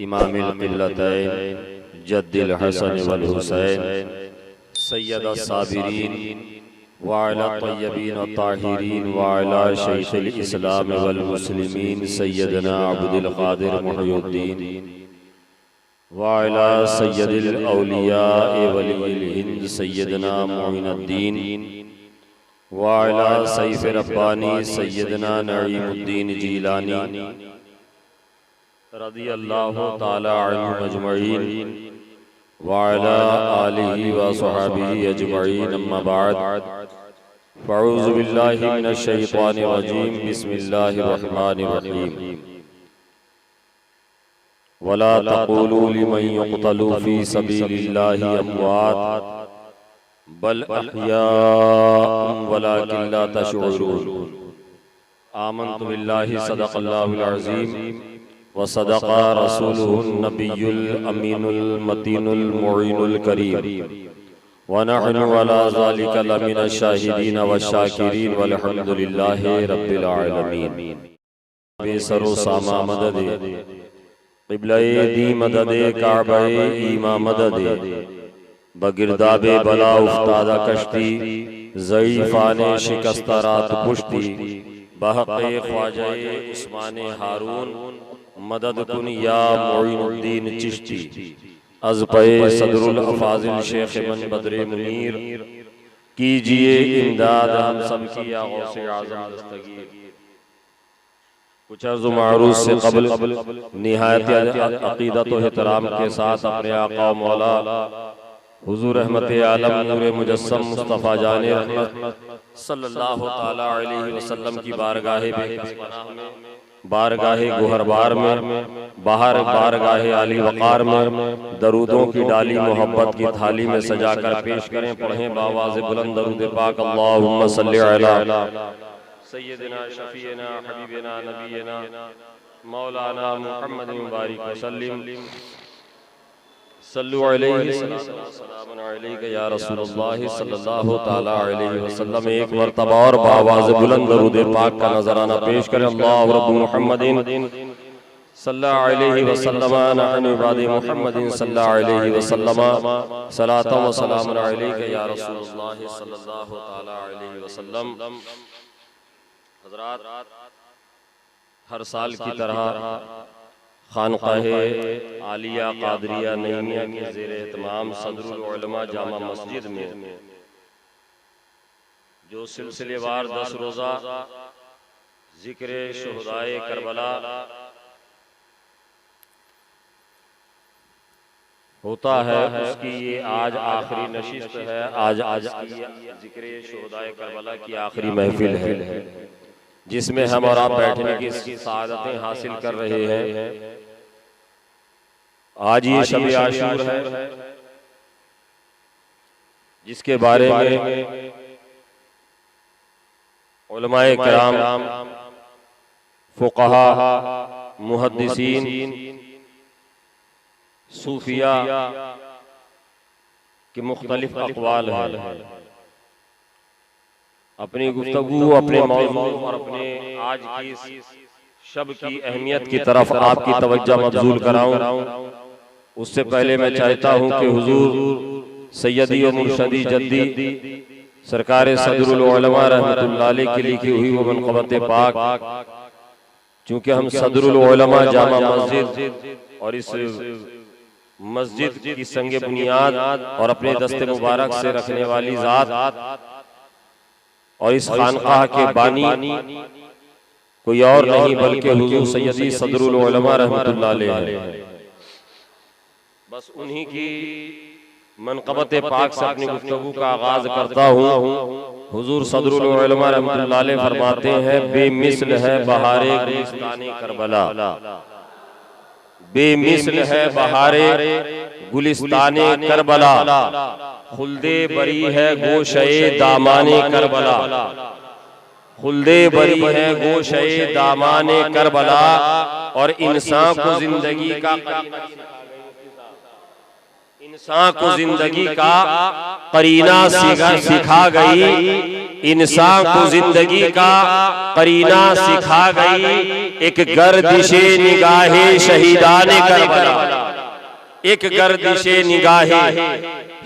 इमामिल क़िल्लतैन जद्दिल हसन वल हुसैन सय्यद साबिरीन व अला तय्यबीन ताहिरीन व अला शैखिल इस्लाम वल मुस्लिमीन सय्यदना अब्दुल क़ादिर मुहय्यिद्दीन व अला सय्यदिल औलिया वलिय्यिल हिंद सय्यदना मुइनुद्दीन व अला सैफ़ रब्बानी सय्यदना नईमुद्दीन जीलानी रज़ियल्लाहु ताला अन्हुम अजमईन व अला आलिहि व अस्हाबिहि अजमईन अम्मा बाद फ़अऊज़ु बिल्लाहि मिनश शैतानिर रजीम बिस्मिल्लाहिर रहमानिर रहीम वला तक़ूलू लिमन युक़तलू फ़ी सबीलिल्लाहि अम्वात बल अहयाउन वलाकिन ला तशऊरून आमन्तु बिल्लाहि सदक़ल्लाहुल अज़ीम व सदक़ा रसूलुहुन नबियुल अमीनुल मतीनुल मुईनुल करीम व नहनु अला ज़ालिका लमिनश शाहिदीन व शाकिरीन वल्हम्दुलिल्लाहि रब्बिल आलमीन। बेसरो सामा मदद क़िबला-ए दी मदद काबा-ए ईमा मदद बगिरदाबे बला उफ्तादा कश्ती ज़ईफ़ाने शिकस्ता रात पुश्ती बहक़े ख्वाजा-ए उस्माने हारून मदद कुन या मुइनुद्दीन चिश्ती अज़ पे सदरुल अफ़ाज़िल शेख मन बद्रे मुनीर कीजिए इमदाद हम सब की या गौसे आज़म दस्तगीर। कुछ अर्ज़ मारूज़ से क़ब्ल निहायत अक़ीदत व एहतराम के साथ अपने आका व मौला हुज़ूर रहमत आलम नूर मुजस्सम मुस्तफ़ा जाने रहमत सल्लल्लाहु ताला अलैहि वसल्लम की बारगाहे गुहरबार में बाहर बारगाहे आली वक़ार में दरूदों की डाली मोहब्बत की थाली में सजाकर पेश करें। पढ़ें बावाज़ बुलंद दरूद पाक अल्लाहुम्मा सल्लि अला सय्यिदिना शफ़ीना हबीबिना नबीना मौलाना मुहम्मद मुबारक वसल्लम सल्लु अलैहि सलाम अलैका या रसूलुल्लाह सल्लल्लाहु ताला अलैहि वसल्लम। एक मरतबा और बावाज़ बुलंद दरूद पाक का नजराना पेश करें। अल्लाहु रब्बु मुहम्मदिन सल्लल्लाहु अलैहि वसल्लम नहनु इबादे मुहम्मदिन सल्लल्लाहु अलैहि वसल्लम सलातो व सलाम अलैका या रसूलुल्लाह सल्लल्लाहु ताला अलैहि वसल्लम। हज़रात, हर साल की तरह खानक़ाहे आलिया क़ादरिया नईमिया के ज़ेर एहतमाम सदरुल उलमा जामा मस्जिद में जो सिलसिलेवार 10 रोज़ा ज़िक्र शुहदाए करबला होता है, उसकी ये आज आखिरी नशिस्त है। आज ज़िक्र शुहदाए करबला की आखिरी महफिल है जिसमें हम और आप बैठने की सआदतें हासिल कर रहे हैं। आज ये शब आशूर है जिसके बारे में उलमाए किराम, फुक़हा, मुहद्दिसीन, सूफिया के मुख्तलिफ अक़वाल हैं। अपनी गुफ्तगू, अपने मौज़ू और अपने आज की शब की अहमियत की तरफ आपकी तवज्जो मबज़ूल कराऊं। उससे पहले मैं चाहता हूं कि हुजूर सैयदी व मुर्शदी जद्दी सरकार सदरुल उलमा रहमतुल्लाह अलैह की लिखी हुई वो मनक़बत पाक, चूँकि हम सदरुल उलमा जामा मस्जिद और इस मस्जिद की संगे बुनियाद और अपने दस्ते मुबारक से रखने वाली ज़ात और इस खानक़ाह के बानी कोई और नहीं बल्कि हुजूर सैयदी सदरुल उलमा रहमतुल्लाह अलैह। बस उन्हीं की मनक़बत पाक से अपनी गुफ्तगू का आगाज करता हूँ। हुजूर सदरुल उलमा रहमतुल्लाह अलैह फरमाते हैं, बेमिसल है बहारे गुलिस्ताने करबला, बेमिसल है बहारे गुलिस्ताने करबला, खुल्दे बरी है गोशे दामाने करबला, खुल्दे बरी है गोशे दामाने करबला। और इंसान को जिंदगी का करीना सिखा गई इंसान को जिंदगी का करीना सिखा गई एक गर्दिशे निगाहे शहीदाने करबला, एक गर्दिशे निगाहे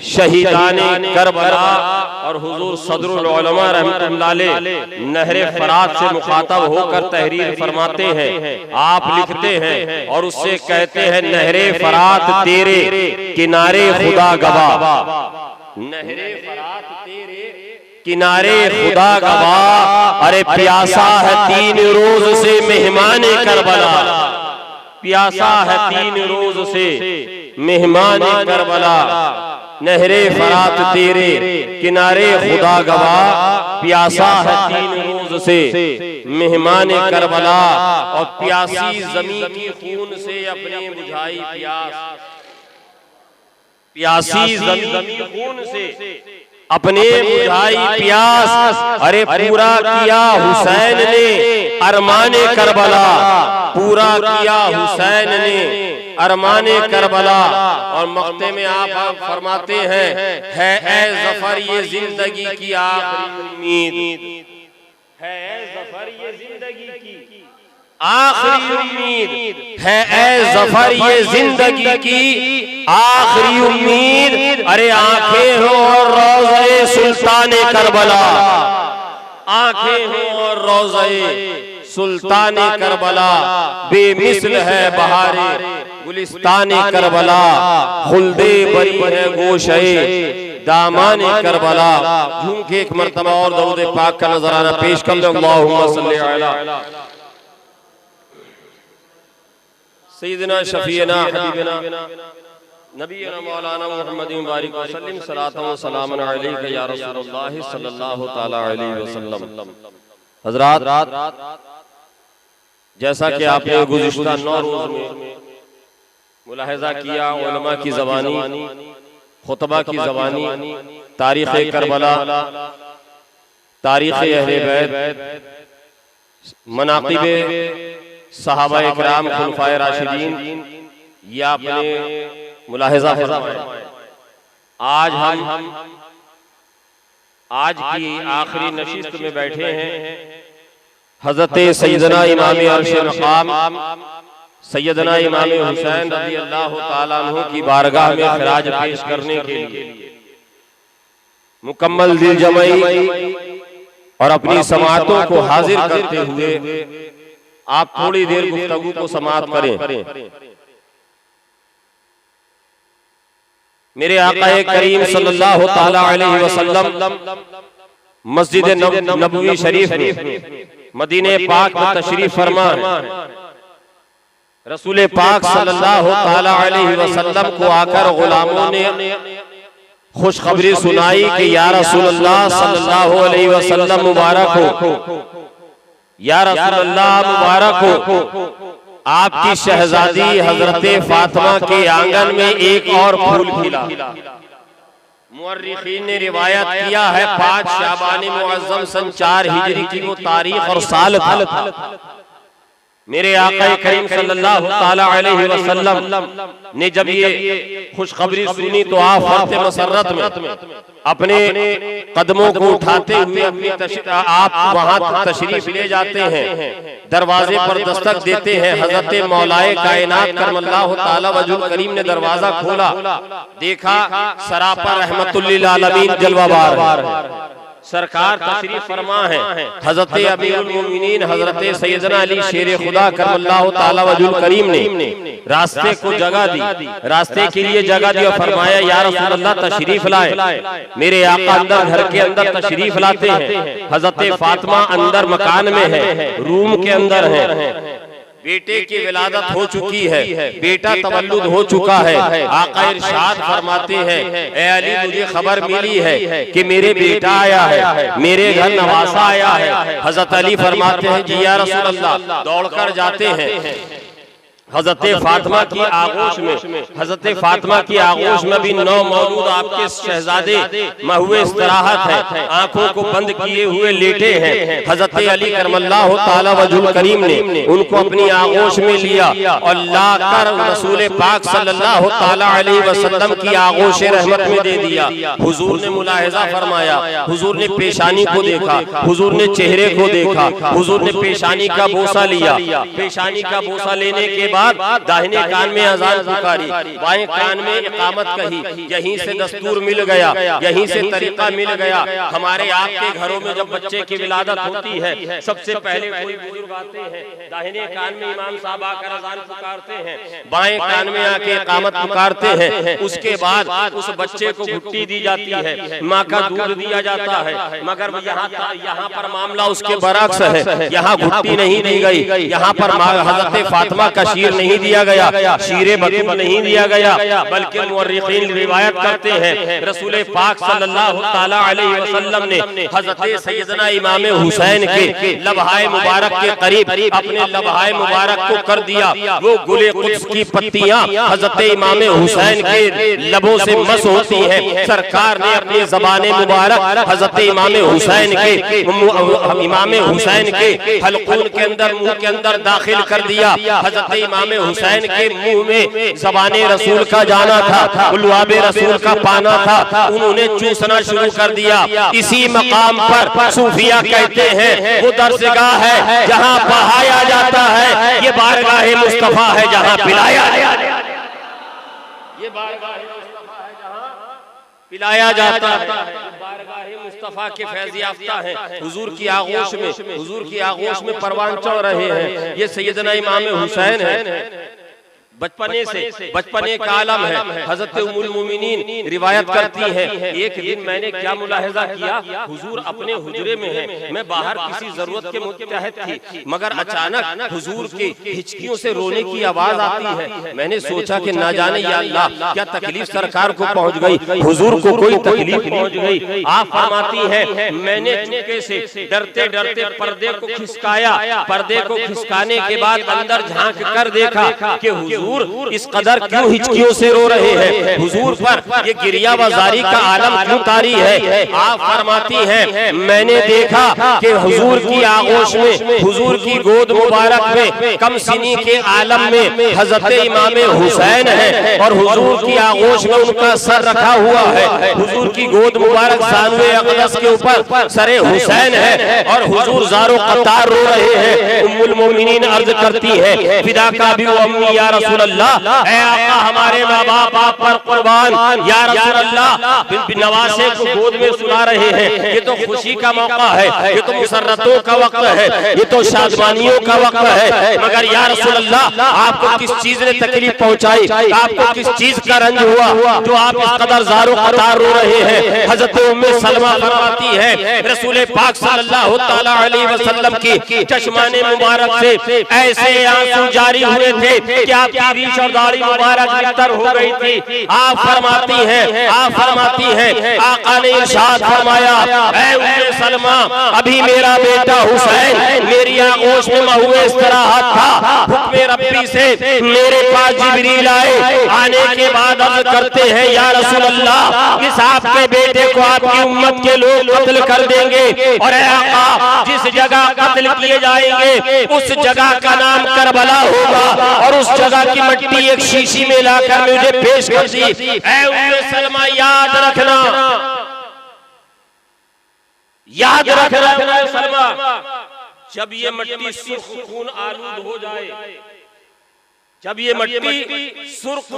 शहीदाने करबला। और हुजूर सदरुल उलमा रहमतुल्लाह अलैह नहरे फरात से मुखातब होकर तहरीर फरमाते हैं, आप लिखते हैं और उससे कहते हैं नहरे फरात तेरे किनारे खुदा गवाह, नहरे फरात तेरे किनारे खुदा गवाह। अरे प्यासा है 3 रोज से मेहमाने करबला, प्यासा है 3 रोज से मेहमाने करबला। नहरे फरात तेरे किनारे खुदा गवाह, प्यासा है 3 रोज से मेहमाने करबला। और प्यासी जमीन की खून से अपनी बुझाई प्यास, प्यासी जमीन की खून से अपने बुझाई प्यास। अरे पूरा किया हुसैन ने अरमाने करबला, पूरा किया हुसैन ने अरमाने करबला। और मक्ते में आप फरमाते हैं, है ए ज़फ़र ये जिंदगी की आखिरी उम्मीद, है ए ज़फ़र ये जिंदगी की आखिरी उम्मीद, है ए ज़फ़र ये जिंदगी की आखिरी उम्मीद। अरे आंखें हो और रोज़े सुल्ताने करबला, आंखें हो और रोज़े सुल्ताने करबला। बेमिसल है बहारे गुलिस्ताने करबला, खुल्दे बरी है गोशे दामाने करबला। झूम के एक मर्तबा और दरूद पाक का नजराना पेश कर लो। अल्लाहुम्मा सल्ली अला सय्यिदना शफीना हबीबना नबीना मौलाना मुहम्मदिन बारिक वसल्लम सलातन व सलामन अलैका या रसूलुल्लाह सल्लल्लाहु तआला अलैहि वसल्लम। हज़रात, जैसा कि आपने गुज़िश्ता 9 रोज में मुलाहिज़ा किया, उलमा की ज़बानी, खुतबा की ज़बानी, तारीख़ करबला, तारीख़ अहले बैत, मनाक़िब सहाबा इकराम खुलफाए राशिदीन, या आपने मुलाहिज़ा फरमाया। आज हम आज की आखिरी नशिस्त में बैठे हैं हज़रत सैयदना इमाम अर्श मक़ाम सैयदना इमाम हुसैन रज़ियल्लाहु ताला अन्हु की बारगाह में खिराज पेश करने के लिए मुकम्मल दिल जमाई और अपनी समाअतों को हाजिर करते हुए आप थोड़ी देर गुफ्तगू को समाअत करें। मेरे आक़ाए करीम सल्लल्लाहु ताला अलैहि वसल्लम मस्जिद नबवी शरीफ में मदीने पाक में तशरीफ फरमा है। रसूल पाक सल्लल्लाहु ताला अलैहि वसल्लम को आकर गुलामों ने खुशखबरी सुनाई कि या रसूलल्लाह सल्लल्लाहु अलैहि वसल्लम मुबारक हो, या रसूलल्लाह मुबारक हो, आपकी शहजादी हजरत फातिमा के आंगन में एक और फूल खिला। मुअर्रिखीन ने रिवायत किया है 5 शाबान मुअज़्ज़म सन 4 हिजरी की वो तारीख और साल था। मेरे आका करीम सल्लल्लाहु ताला अलैहि वसल्लम ने जब ये खुशखबरी सुनी तो आप फर्ते मसरत में अपने कदमों को उठाते हुए आप वहां तशरीफ ले जाते हैं। दरवाजे पर दस्तक देते हैं। हजरत मौलाए कायनात करमल्लाहु ताला वजहुल करीम ने दरवाजा खोला, देखा सरापा रहमतुल लिल आलमीन जलवाबार सरकार तशरीफ फरमा है। हजरत अमीरुल मोमिनीन हजरत सैयदना अली शेर खुदा करमल्लाहु ताला वजहुल करीम ने रास्ते को जगह दी, रास्ते के लिए जगह दी और फरमाया या रसूलल्लाह तशरीफ लाए। मेरे आका अंदर घर के अंदर तशरीफ लाते हैं। हजरत फातिमा अंदर मकान में है, रूम के अंदर है। बेटे की विलादत हो चुकी है, बेटा तवल्लुद हो चुका है। आका इरशाद फरमाते हैं ए अली मुझे खबर मिली है कि मेरे बेटा आया है, मेरे घर नवासा आया है। हजरत अली फरमाते हैं जी या रसूल अल्लाह। दौड़कर जाते हैं, हजरत फातिमा की आगोश में, हजरत फातिमा की आगोश में भी 9 मौलूद आपके शहजादे महुए इस्तराहत है, आंखों को बंद किए हुए लेटे हैं। हजरत अली करमल्लाहु ताला वजुल करीम ने उनको अपनी आगोश में लिया और लाकर रसूल पाक सल्लल्लाहु ताला अलैहि वसल्लम की आगोश रहमत में दे दिया। हुजूर ने मुलाहिजा फरमाया, हुजूर ने पेशानी को देखा, हुजूर ने चेहरे को देखा, हुजूर ने पेशानी का बोसा लिया। पेशानी का बोसा लेने के बाद दाहिने कान में अजान पुकारी, बाएं कान में इकामत कही। यहीं से दस्तूर मिल गया, यहीं से तरीका मिल गया। हमारे आपके घरों में जब बच्चे की विलादत होती है, सबसे पहले कोई बुजुर्ग आते हैं, दाहिने कान में इमाम साहब आकर अजान पुकारते हैं, बाएं कान में आके इकामत पुकारते हैं। उसके बाद उस बच्चे को घुट्टी दी जाती है, माँ का दूध दिया जाता है। मगर यहाँ पर मामला उसके बरक्स है, यहाँ घुट्टी नहीं दी गई, यहाँ पर हजरत फातिमा का शीर नहीं दिया गया, शीरे बतूल नहीं दिया गया, बल्कि मुअर्रिखीन रिवायत करते हैं रसूल पाक सल्लल्लाहु ताला अलैहि वसल्लम ने हजरत सैयदना इमाम हुसैन के लबहाए मुबारक के करीब अपने लबहाए मुबारक को कर दिया। वो गुले कुद्स की पत्तियां हजरत इमाम हुसैन के लबों से मस होती हैं। सरकार ने अपनी ज़बान मुबारक हजरत इमाम हुसैन के हलकून के अंदर, मुंह के अंदर दाखिल कर दिया। हजरत इमाम हुसैन के मुंह में ज़बाने रसूल का जाना था, लुआबे रसूल का पाना था, उन्होंने चूसना शुरू कर दिया। इसी मकाम पर सूफिया कहते हैं वो दरसगाह है जहाँ बहाया जाता है, ये बारगाह मुस्तफा है जहाँ पिलाया, ये बारगाह मुस्तफा है जहाँ पिलाया जाता है। बारगाह मुस्तफा के फैज़ याफ्ता है। हुजूर की आगोश में परवान चढ़ रहे हैं। ये सैयदना इमाम हुसैन है, बचपने का आलम है। हजरत उम्मुल मोमिनीन रिवायत करती है, एक दिन मैंने क्या मुलाहिजा किया, हुजूर अपने हुजरे में है, मैं बाहर किसी जरूरत के मुतहत थी, मगर अचानक हुजूर की हिचकियों से रोने की आवाज आती है। मैंने सोचा कि ना जाने या अल्लाह क्या तकलीफ सरकार को पहुंच गई, हुजूर को कोई तकलीफ पहुंच गई। आप फरमाती है मैंने चुपके से डरते डरते पर्दे को खिसकाया, पर्दे को खिसकाने के बाद अंदर झांक कर देखा कि हुजूर इस कदर क्यों हिचकियों से रो रहे हैं, हुजूर पर ये गिरिया वजारी का आलम क्यों तारी है। आप फरमाती हैं मैंने देखा कि हुजूर की आगोश में, हुजूर की गोद मुबारक में कम सिनी के आलम में हजरत इमाम हुसैन है और हुजूर की आगोश में उनका सर रखा हुआ है। हुजूर की गोद मुबारक सानवे अक़दस के ऊपर सरे हुसैन है और हुजूर ज़ारो क़तार रो रहे हैं। उम्मुल मोमिनीन अर्ज करती है फिदा का भी अम्मी या रसूल अल्लाह, ऐ आका हमारे माँ बाप आप पर कुर्बान, या रसूल अल्लाह नवासे को गोद में सुला रहे हैं। ये तो खुशी का मौका है, ये तो मुसर्रतों का वक्त है, ये तो शादमानियों का वक्त है, मगर या रसूल अल्लाह आपको किस चीज ने तकलीफ पहुंचाई, आपको किस चीज का रंज हुआ जो आप इस कदर ज़ारो क़तार रो रहे हैं। हजरत उम्मे सलमा फरमाती है रसूल पाक सल्लल्लाहु ताला अलैहि वसल्लम की चश्माने मुबारक से ऐसे आंसू जारी हुए थे कि आपकी रीश और दाढ़ी मुबारक बेहतर हो गई थी। आप फरमाती हैं आका ने इरशाद फरमाया ऐ उम्मे सलमा अभी मेरा बेटा हुसैन मेरी आगोश में महुए इस्तराहत था, हुक्म रब्बी से मेरे पास जिब्रील आए, आने के बाद अर्ज करते हैं या रसूल अल्लाह इस आपके बेटे को आपकी उम्मत के लोग कत्ल कर देंगे और ऐ आका जिस जगह कत्ल किए जाएंगे उस जगह का नाम करबला होगा और उस जगह की मट्टी एक शीशी में लाकर मुझे पेश कर दी। ऐ उम्मे सलमा याद रखना सलमा, जब ये मट्टी सुर्ख खून आलूद हो जाए, जब ये मट्टी सुर्ख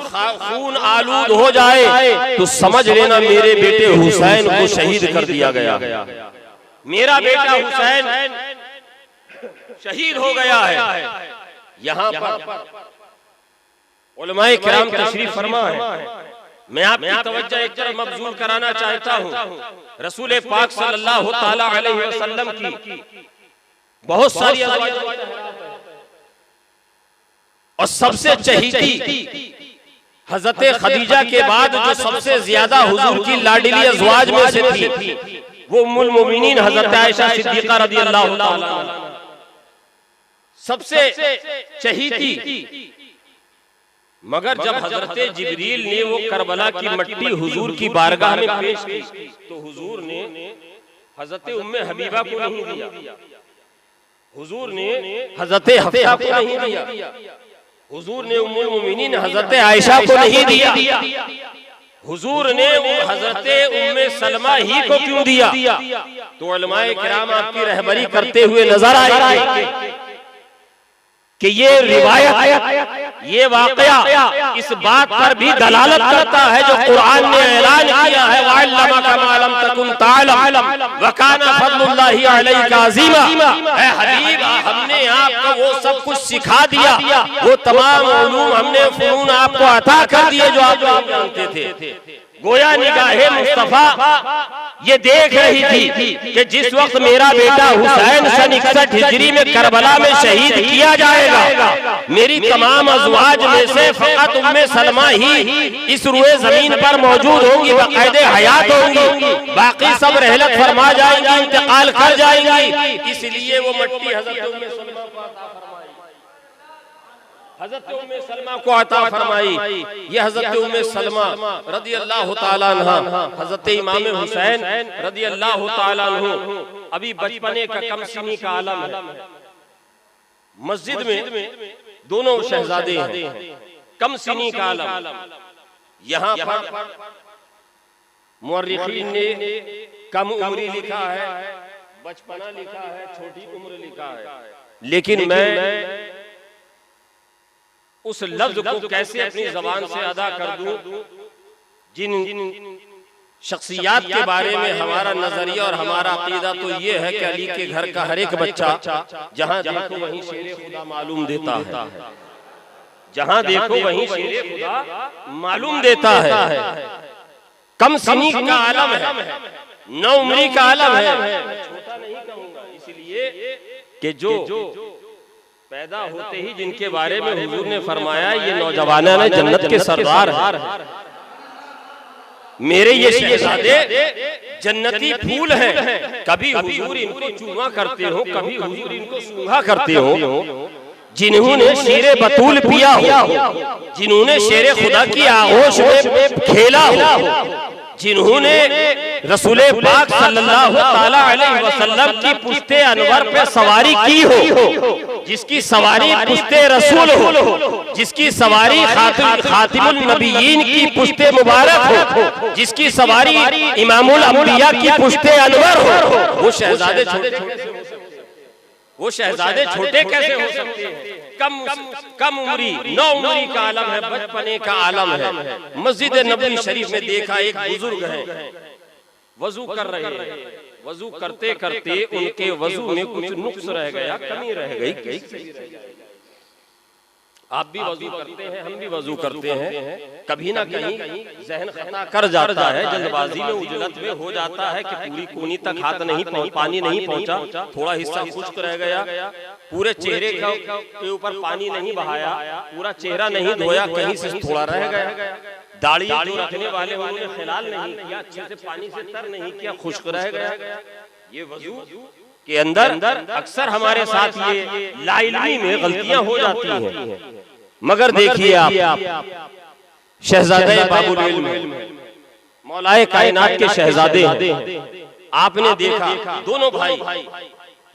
खून आलूद हो जाए तो समझ लेना मेरे बेटे हुसैन को शहीद कर दिया गया, मेरा बेटा हुसैन शहीद हो गया है। यहाँ पर उलमाए किराम तशरीफ फरमा है। मैं आपकी तवज्जो एक तरफ मबजूल कराना चाहता हूँ। रसूल पाक सल्लल्लाहु ताला अलैहि वसल्लम की बहुत सारी और सबसे चहीती हजरत खदीजा के बाद जो सबसे ज्यादा हुजूर की लाडली अज़वाज में से थी वो उम्मुल मोमिनीन हजरत आयशा सिद्दीक़ा रज़ियल्लाहु ताला, सबसे चहीती मगर जब हजरत जिब्रील ने वो करबला की मट्टी हुजूर की बारगाह में पेश की तो हुजूर ने हजरत उम्मे हबीबा को नहीं दिया, हुजूर ने हजरत हफ्सा को नहीं दिया, हुजूर ने उम्मुल मोमिनीन हजरत आयशा को नहीं दिया, हुजूर ने हजरत उम्मे सलमा ही को क्यों दिया? तो उलमाए किराम आपकी रहबरी करते हुए नजर आए कि ये रिवायत, ये वाकया इस बात पर भी दलालत करता है जो कुरान ने ऐलान किया है, वअल्लमका मा लम तकुन तअलम व काना फज़लुल्लाहि अलैका अज़ीमा। ऐ हबीब, हमने आपको वो सब कुछ सिखा दिया, वो तमाम उलूम हमने फ़नून आपको अता कर दिए जो आप नहीं जानते थे। गोया निगाहे मुस्तफा ये देख रही थी कि जिस वक्त मेरा बेटा हुसैन सन 61 हिजरी में करबला में शहीद किया जाएगा, मेरी तमाम अज़वाज में से फकत उम्मे सलमा ही इस रुए जमीन पर मौजूद होंगी, बाकायदे हयात होंगी, बाकी सब रहलत फरमा जाएंगी, इंतकाल कर जाएंगी। इसलिए वो मट्टी हजरत उम्मे सलमा को अता फरमाई, हजरत उम्मे सलमा को अता फरमाई। ये हजरत उम्मे सलमा रदी अल्लाह ताला अन्हा, हजरत इमाम हुसैन रदी अल्लाह ताला अन्हु अभी बचपने का कम सिनी का आलम है। मस्जिद में दोनों शहजादे हैं, कम सिनी का आलम। यहाँ पर मुअर्रिखीन ने कम उम्री लिखा है, बचपना लिखा है, छोटी उम्र लिखा है, लेकिन मैं उस लफ्ज को कैसे अपनी जबान से अदा कर दूं जिन शख्सियात के बारे में हमारा नजरिया और हमारा अकीदा तो ये है कि अली के घर का हर एक बच्चा जहां देखो वहीं शेर खुदा मालूम देता है, जहां देखो वहीं शेर खुदा मालूम देता है। कम सिनी का आलम है, नौ उम्री का आलम है, छोटा नहीं कहूंगा, इसलिए कि जो पैदा होते ही जिनके बारे में हुजूर ने फरमाया ये नौजवान ने जन्नत के सरदार हैं, मेरे ये शहजादे जन्नती फूल हैं। कभी हुजूर इनको चूमा करते हो, कभी हुजूर इनको सूंघा करते हो। जिन्होंने शीरे बतूल पिया हो, जिन्होंने शेरे खुदा की आगोश में खेला हो, जिन्होंने रसूल पाक सल्लल्लाहु ताला अलैहि वसल्लम की पुश्ते अनवर पे सवारी की हो, जिसकी सवारी पुश्ते रसूल हो, जिसकी सवारी खातिमुल नबिय्यीन की पुश्ते मुबारक हो, जिसकी सवारी इमामुल अंबिया की पुश्ते अनवर हो, वो शहजादे छोटे, वो शहजादे छोटे कैसे हो सकते हैं? कम उम्री, नौ उम्री का आलम है, बचपने का आलम है। मस्जिद नबवी शरीफ में देखा एक बुजुर्ग है, वजू कर रहे हैं, वजू करते करते उनके वजू में कुछ नुक्स रह गया, कमी रह गई। आप भी वजू करते हैं, हम भी वजू करते हैं, कभी ना कहीं जहन खता कर जाता है, जल्दबाजी में उजलत में हो जाता है कि पूरी कोनी तक हाथ नहीं पानी नहीं पहुंचा, थोड़ा हिस्सा खुश्क रह गया, पूरे चेहरे के ऊपर पानी नहीं बहाया, पूरा चेहरा नहीं धोया, कहीं से थोड़ा रह गया, दाढ़ी जो रखने वाले उन्होंने खिलाल नहीं किया, अच्छे से पानी से तर नहीं किया, खुश्क रह गया। ये वजू के अंदर अक्सर हमारे साथ ये लाइलमी में गलतियां हो जाती हैं। मगर देखिए आप शहजादे बाबुल इल्म मौलाए कायनात के शहजादे हैं, आपने देखा दोनों भाई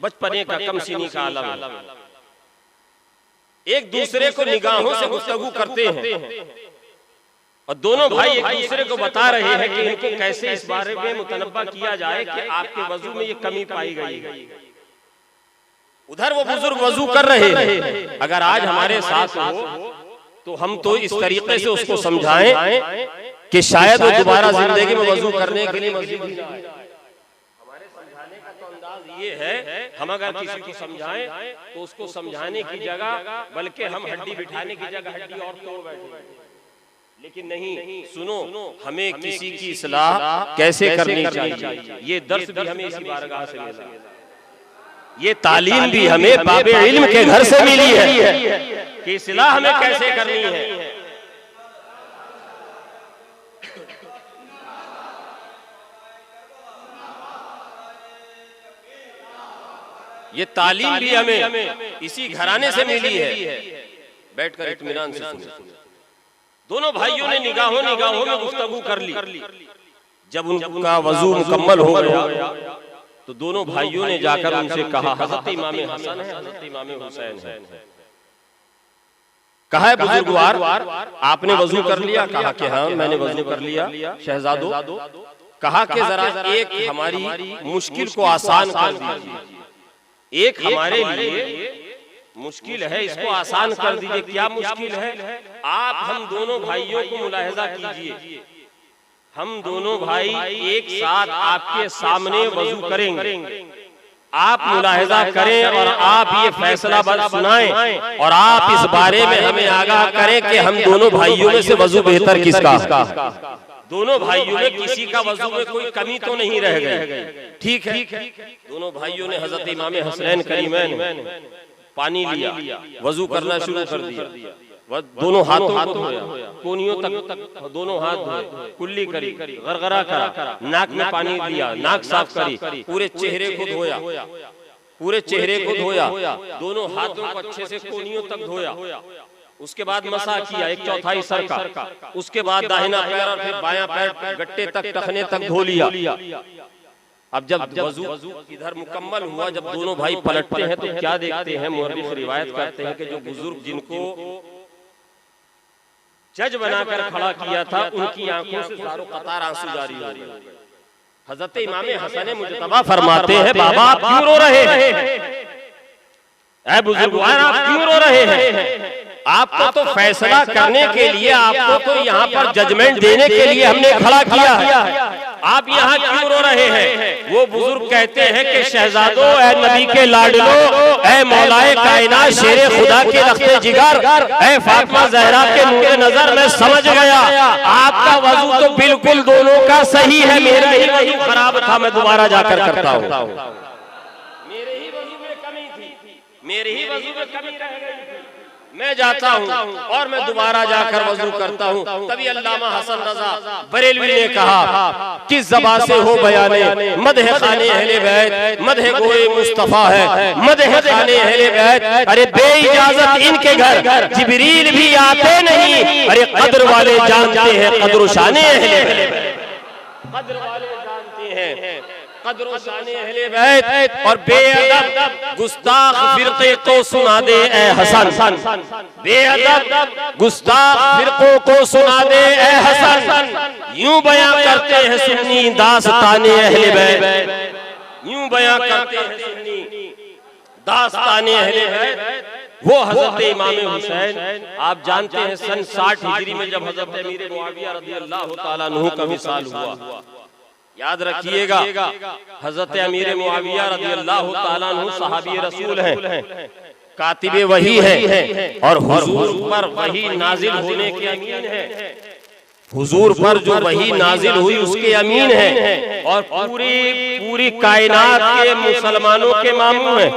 बचपने का कम सिनी का आलम है, एक दूसरे को निगाहों से गुफ्तगू करते हैं और दोनों भाई एक दूसरे को बता रहे हैं कि इनको कैसे इस बारे में मुतनब्बा किया जाए कि आपके वजू में ये कमी पाई गई है। उधर वो बुजुर्ग वजू कर रहे हैं, अगर आज हमारे साथ हो तो हम तो इस तरीके से उसको समझाएं कि शायद वो दोबारा जिंदगी में वजू करने के लिए मस्जिद में जाए। हमारे समझाने का तो अंदाज ये है, हम अगर किसी को समझाएं तो उसको समझाने की जगह बल्कि हम हड्डी बिठाने की जगह हड्डी और तोड़ बैठे, लेकिन नहीं, सुनो, हमें किसी की इस्लाह कैसे करनी चाहिए, ये दर्स भी हमें इसी बारगाह से मिला, ये तालीम भी हमें बाबे इल्म के घर से मिली है कि इस्लाह हमें कैसे करनी है। ये तालीम भी हमें इसी घराने से मिली है। बैठकर इत्मीनान से सुनो। दोनों भाइयों ने निगाहों में गुफ्तगू कर ली। जब उनका वजू मुकम्मल हो गया तो दोनों भाइयों ने जाकर उनसे कहा, हज़रत इमाम हसन है, हज़रत इमाम हुसैन है। कहा है बुजुर्गवार, आपने वजू कर लिया? कहा कि हाँ मैंने वजू कर लिया। शहजादो, कहा कि जरा एक हमारी मुश्किल को आसान कर दीजिए, एक हमारे लिए मुश्किल है इसको आसान कर दीजिए। क्या मुश्किल है? आप हम दोनों भाइयों को मुलाहिजा कीजिए, हम दोनों भाई एक साथ आपके सामने वजू करेंगे, आप मुलाहिजा करें और आप ये फैसला सुनाएं और आप इस बारे में हमें आगाह करें कि हम दोनों भाइयों में से वजू बेहतर किसका? दोनों भाइयों में किसी का वजू में कोई कमी तो नहीं रह गई। ठीक है, दोनों भाइयों ने हजरत इमाम हसनैन करीमैन पानी लिया, वजू करना शुरू कर दिया। दोनों हाथों को धोया, कोनियों तक दोनों हाथ धोए, कुल्ली करी, गरगरा करा, नाक में पानी दिया, नाक साफ करी, पूरे चेहरे को धोया, पूरे चेहरे को धोया, दोनों हाथों को अच्छे से कोनियों तक धोया। उसके बाद मसा किया, एक चौथाई सर का, उसके बाद दाहिना पैर और फिर बायां पैर गट्टे तक, टखने तक धो लिया। अब जब वजू इधर मुकम्मल हुआ, जब दोनों भाई पलटते हैं तो क्या देखते हैं? मुहर्रिख रिवायत करते हैं कि जो बुजुर्ग जिनको जज बनाकर खड़ा किया था, उनकी आंखों से चारों कतार आंसू जारी हो गए। हजरत इमाम हसन मुजतबा फरमाते हैं, बाबा आप क्यों रो रहे हैं? ऐ बुजुर्गवार आप क्यों रो रहे हैं? आपको तो फैसला करने के लिए, आपको तो यहाँ पर जजमेंट देने के लिए हमने खड़ा किया है, आप यहाँ क्यों रो रहे हैं? वो बुजुर्ग कहते हैं कि शहजादो, ऐ नबी के लाडलो, ऐ मौलाए कायनात, शेरे खुदा के रख्ते जिगर, ऐ फातिमा ज़हरा के नूरे नजर, मैं समझ गया आपका वजू तो बिल्कुल दोनों का सही है, मेरा ही वजू खराब था, मैं दोबारा जाकर करता हूँ। मेरे ही वजू में कमी थी, मेरे ही वजू में कमी रह गई थी, मैं जाता हूँ और मैं दोबारा जाकर वजू करता हूँ। तभी अल्लामा हसन रजा बरेलवी ने कहा, किस ज़बान से हो बयाने मदह खाने अहले बैत, मदह गोए मुस्तफा है, मदह खाने अहले बैत। अरे बेइजाजत इनके घर जिब्रील भी आते नहीं, अरे कद्र वाले जानते हैं कद्र शाने अहले बैत, कद्र वाले जानते हैं कद्र शाने अहले बैत। और बेअदब गुस्ताख फिरके को सुना दे ए हसन, बेअदब गुस्ताख फिरकों को सुना दे ए हसन। यूं बयां करते हैं सुन्नी दास्ताने अहले बैत, यूं बयां करते हैं सुन्नी दास्ताने अहले बैत। वो हजरत इमाम हुसैन, आप जानते हैं सन 60 हिजरी में जब हजरत अमीर मुआविया रज़ियल्लाहु ताला अन्हु का विसाल हुआ, याद रखिएगा हजरत अमीर मुआविया रज़ियल्लाहु ताला अन्हु सहाबी रसूल हैं, कातिबे वही है और हुजूर पर वही नाजिल होने के अमीन है, हुजूर पर जो वही नाजिल हुई उसके अमीन है और पूरी कायनात के मुसलमानों के मामू हैं,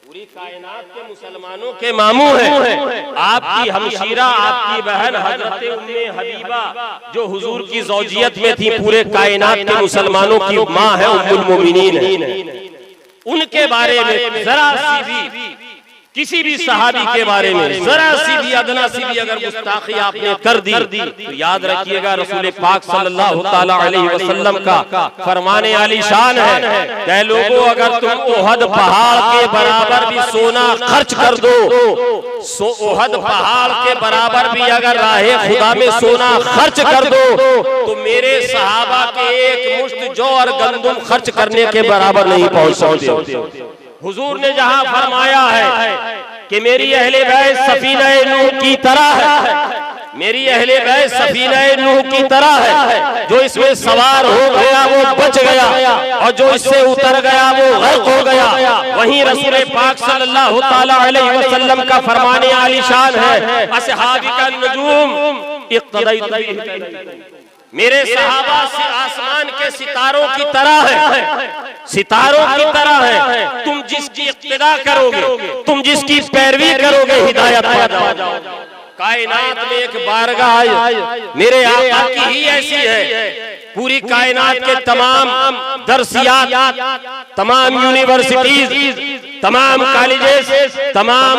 पूरी कायनात के मुसलमानों के मामू हैं। आपकी हमशीरा, आपकी बहन हजरत उम्मे हबीबा जो हुजूर की ज़ौजियत में थी, पूरे कायनात के मुसलमानों की माँ है, उम्मुल मोमिनीन है। उनके बारे में जरा सी भी, किसी भी सहाबी के बारे में जरा सी भी, अदना सी भी अगर गुस्ताखी आपने कर दी तो याद रखिएगा रसूल पाक सल्लल्लाहु ताला अलैहि वसल्लम का फरमाने आलीशान है कि लोगों, अगर तुम ओहद पहाड़ के बराबर भी सोना खर्च कर दो, ओहद पहाड़ के बराबर भी अगर राहे खुदा में सोना खर्च कर दो, तो मेरे सहाबा के एक मुश्त जौ और गंदुम खर्च करने के बराबर नहीं पहुंच सकते। हुजूर ने जहां फरमाया है कि मेरी अहले बैत सफीना-ए नूह की तरह है, मेरी अहले बैत सफीना-ए नूह की तरह है, जो इसमें सवार हो गया वो बच गया और जो इससे उतर गया वो गर्क हो गया। वहीं रसूल पाक सल्लल्लाहु ताला अलैहि वसल्लम का फरमाने आलीशान है, असहाबी का नजूम इक्तदैतु बिही, मेरे सहाबा से आसमान के सितारों की तरह है, सितारों की तरह है, तुम जिसकी इक्तिदा करोगे, तुम जिसकी पैरवी करोगे, हिदायत पा जाओगे। कायनात में एक बारगाह मेरे आका की ही ऐसी है, पूरी कायनात के तमाम दरसियात, तमाम यूनिवर्सिटीज, तमाम कॉलेजेस, तमाम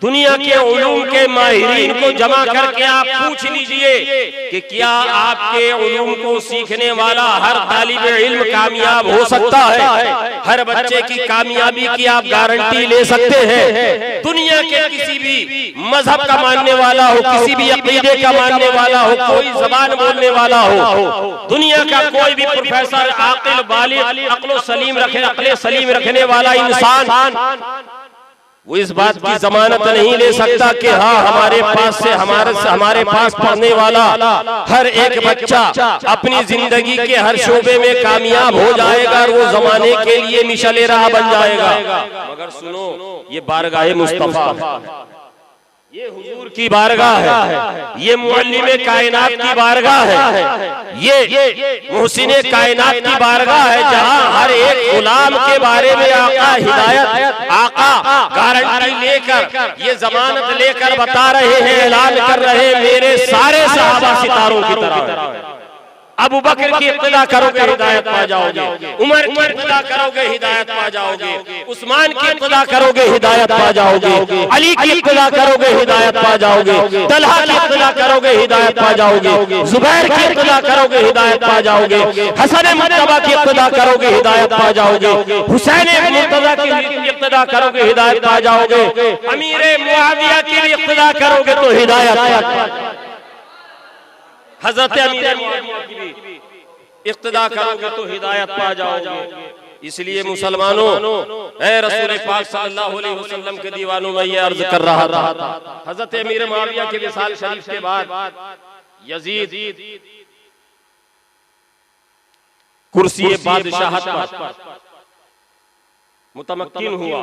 दुनिया के उलूम के माहिरीन को जमा करके आप पूछ लीजिए कि क्या आपके उलूम को सीखने वाला हर तालिब इल्म कामयाब हो सकता है? हर बच्चे की कामयाबी की आप गारंटी ले सकते हैं? दुनिया के किसी भी मजहब का मानने वाला हो, किसी भी अकीदे का मानने वाला हो, कोई जबान बोलने वाला हो, दुनिया का कोई भी प्रोफेसर, आकिल, बालिग, अक्लो सलीम रखने वाला इंसान वो इस बात की जमानत नहीं ले सकता कि हाँ हमारे पास पढ़ने वाला हर एक बच्चा अपनी जिंदगी के हर शोबे में कामयाब हो जाएगा और वो जमाने के लिए मिशले राह बन जाएगा। मगर सुनो, ये बारगाह मुस्तफा, ये हुजूर की बारगाह है, ये मुअल्लिमे कायनात की बारगाह है, ये मुहसिने कायनात की बारगाह है, जहां हर एक गुलाम के बारे में आका हिदायत, आका गारंटी लेकर, ये जमानत लेकर बता रहे हैं, ऐलान कर रहे हैं, मेरे सारे सहाबा सितारों की तरह। अबू बकर की इक्तिदा करोगे हिदायत पा जाओगे, उमर की इक्तिदा करोगे हिदायत पा जाओगे, उस्मान की इक्तिदा करोगे हिदायत पा जाओगे, अली की इक्तिदा करोगे हिदायत पा जाओगे, तलहा की इक्तिदा करोगे हिदायत पा जाओगे, जुबैर की इक्तिदा करोगे हिदायत पा जाओगे, हसन मुर्तबा की इक्तिदा करोगे हिदायत पा जाओगे, हुसैन मुर्तजा की इक्तिदा करोगे हिदायत पा जाओगे, अमीर मुआविया की भी इक्तिदा करोगे तो हिदायत, हजरत अमीर मुआविया की भी इक्तिदा करोगे तो हिदायत पा जाओगे। इसलिए मुसलमानों, ए रसूल पाक सल्लल्लाहु अलैहि वसल्लम के दीवानों में ये अर्ज कर रहा था, हजरत अमीर मुआविया के विसाल शरीफ के बाद यजीद कुर्सी बादशाहत पर मुतमक्किन हुआ,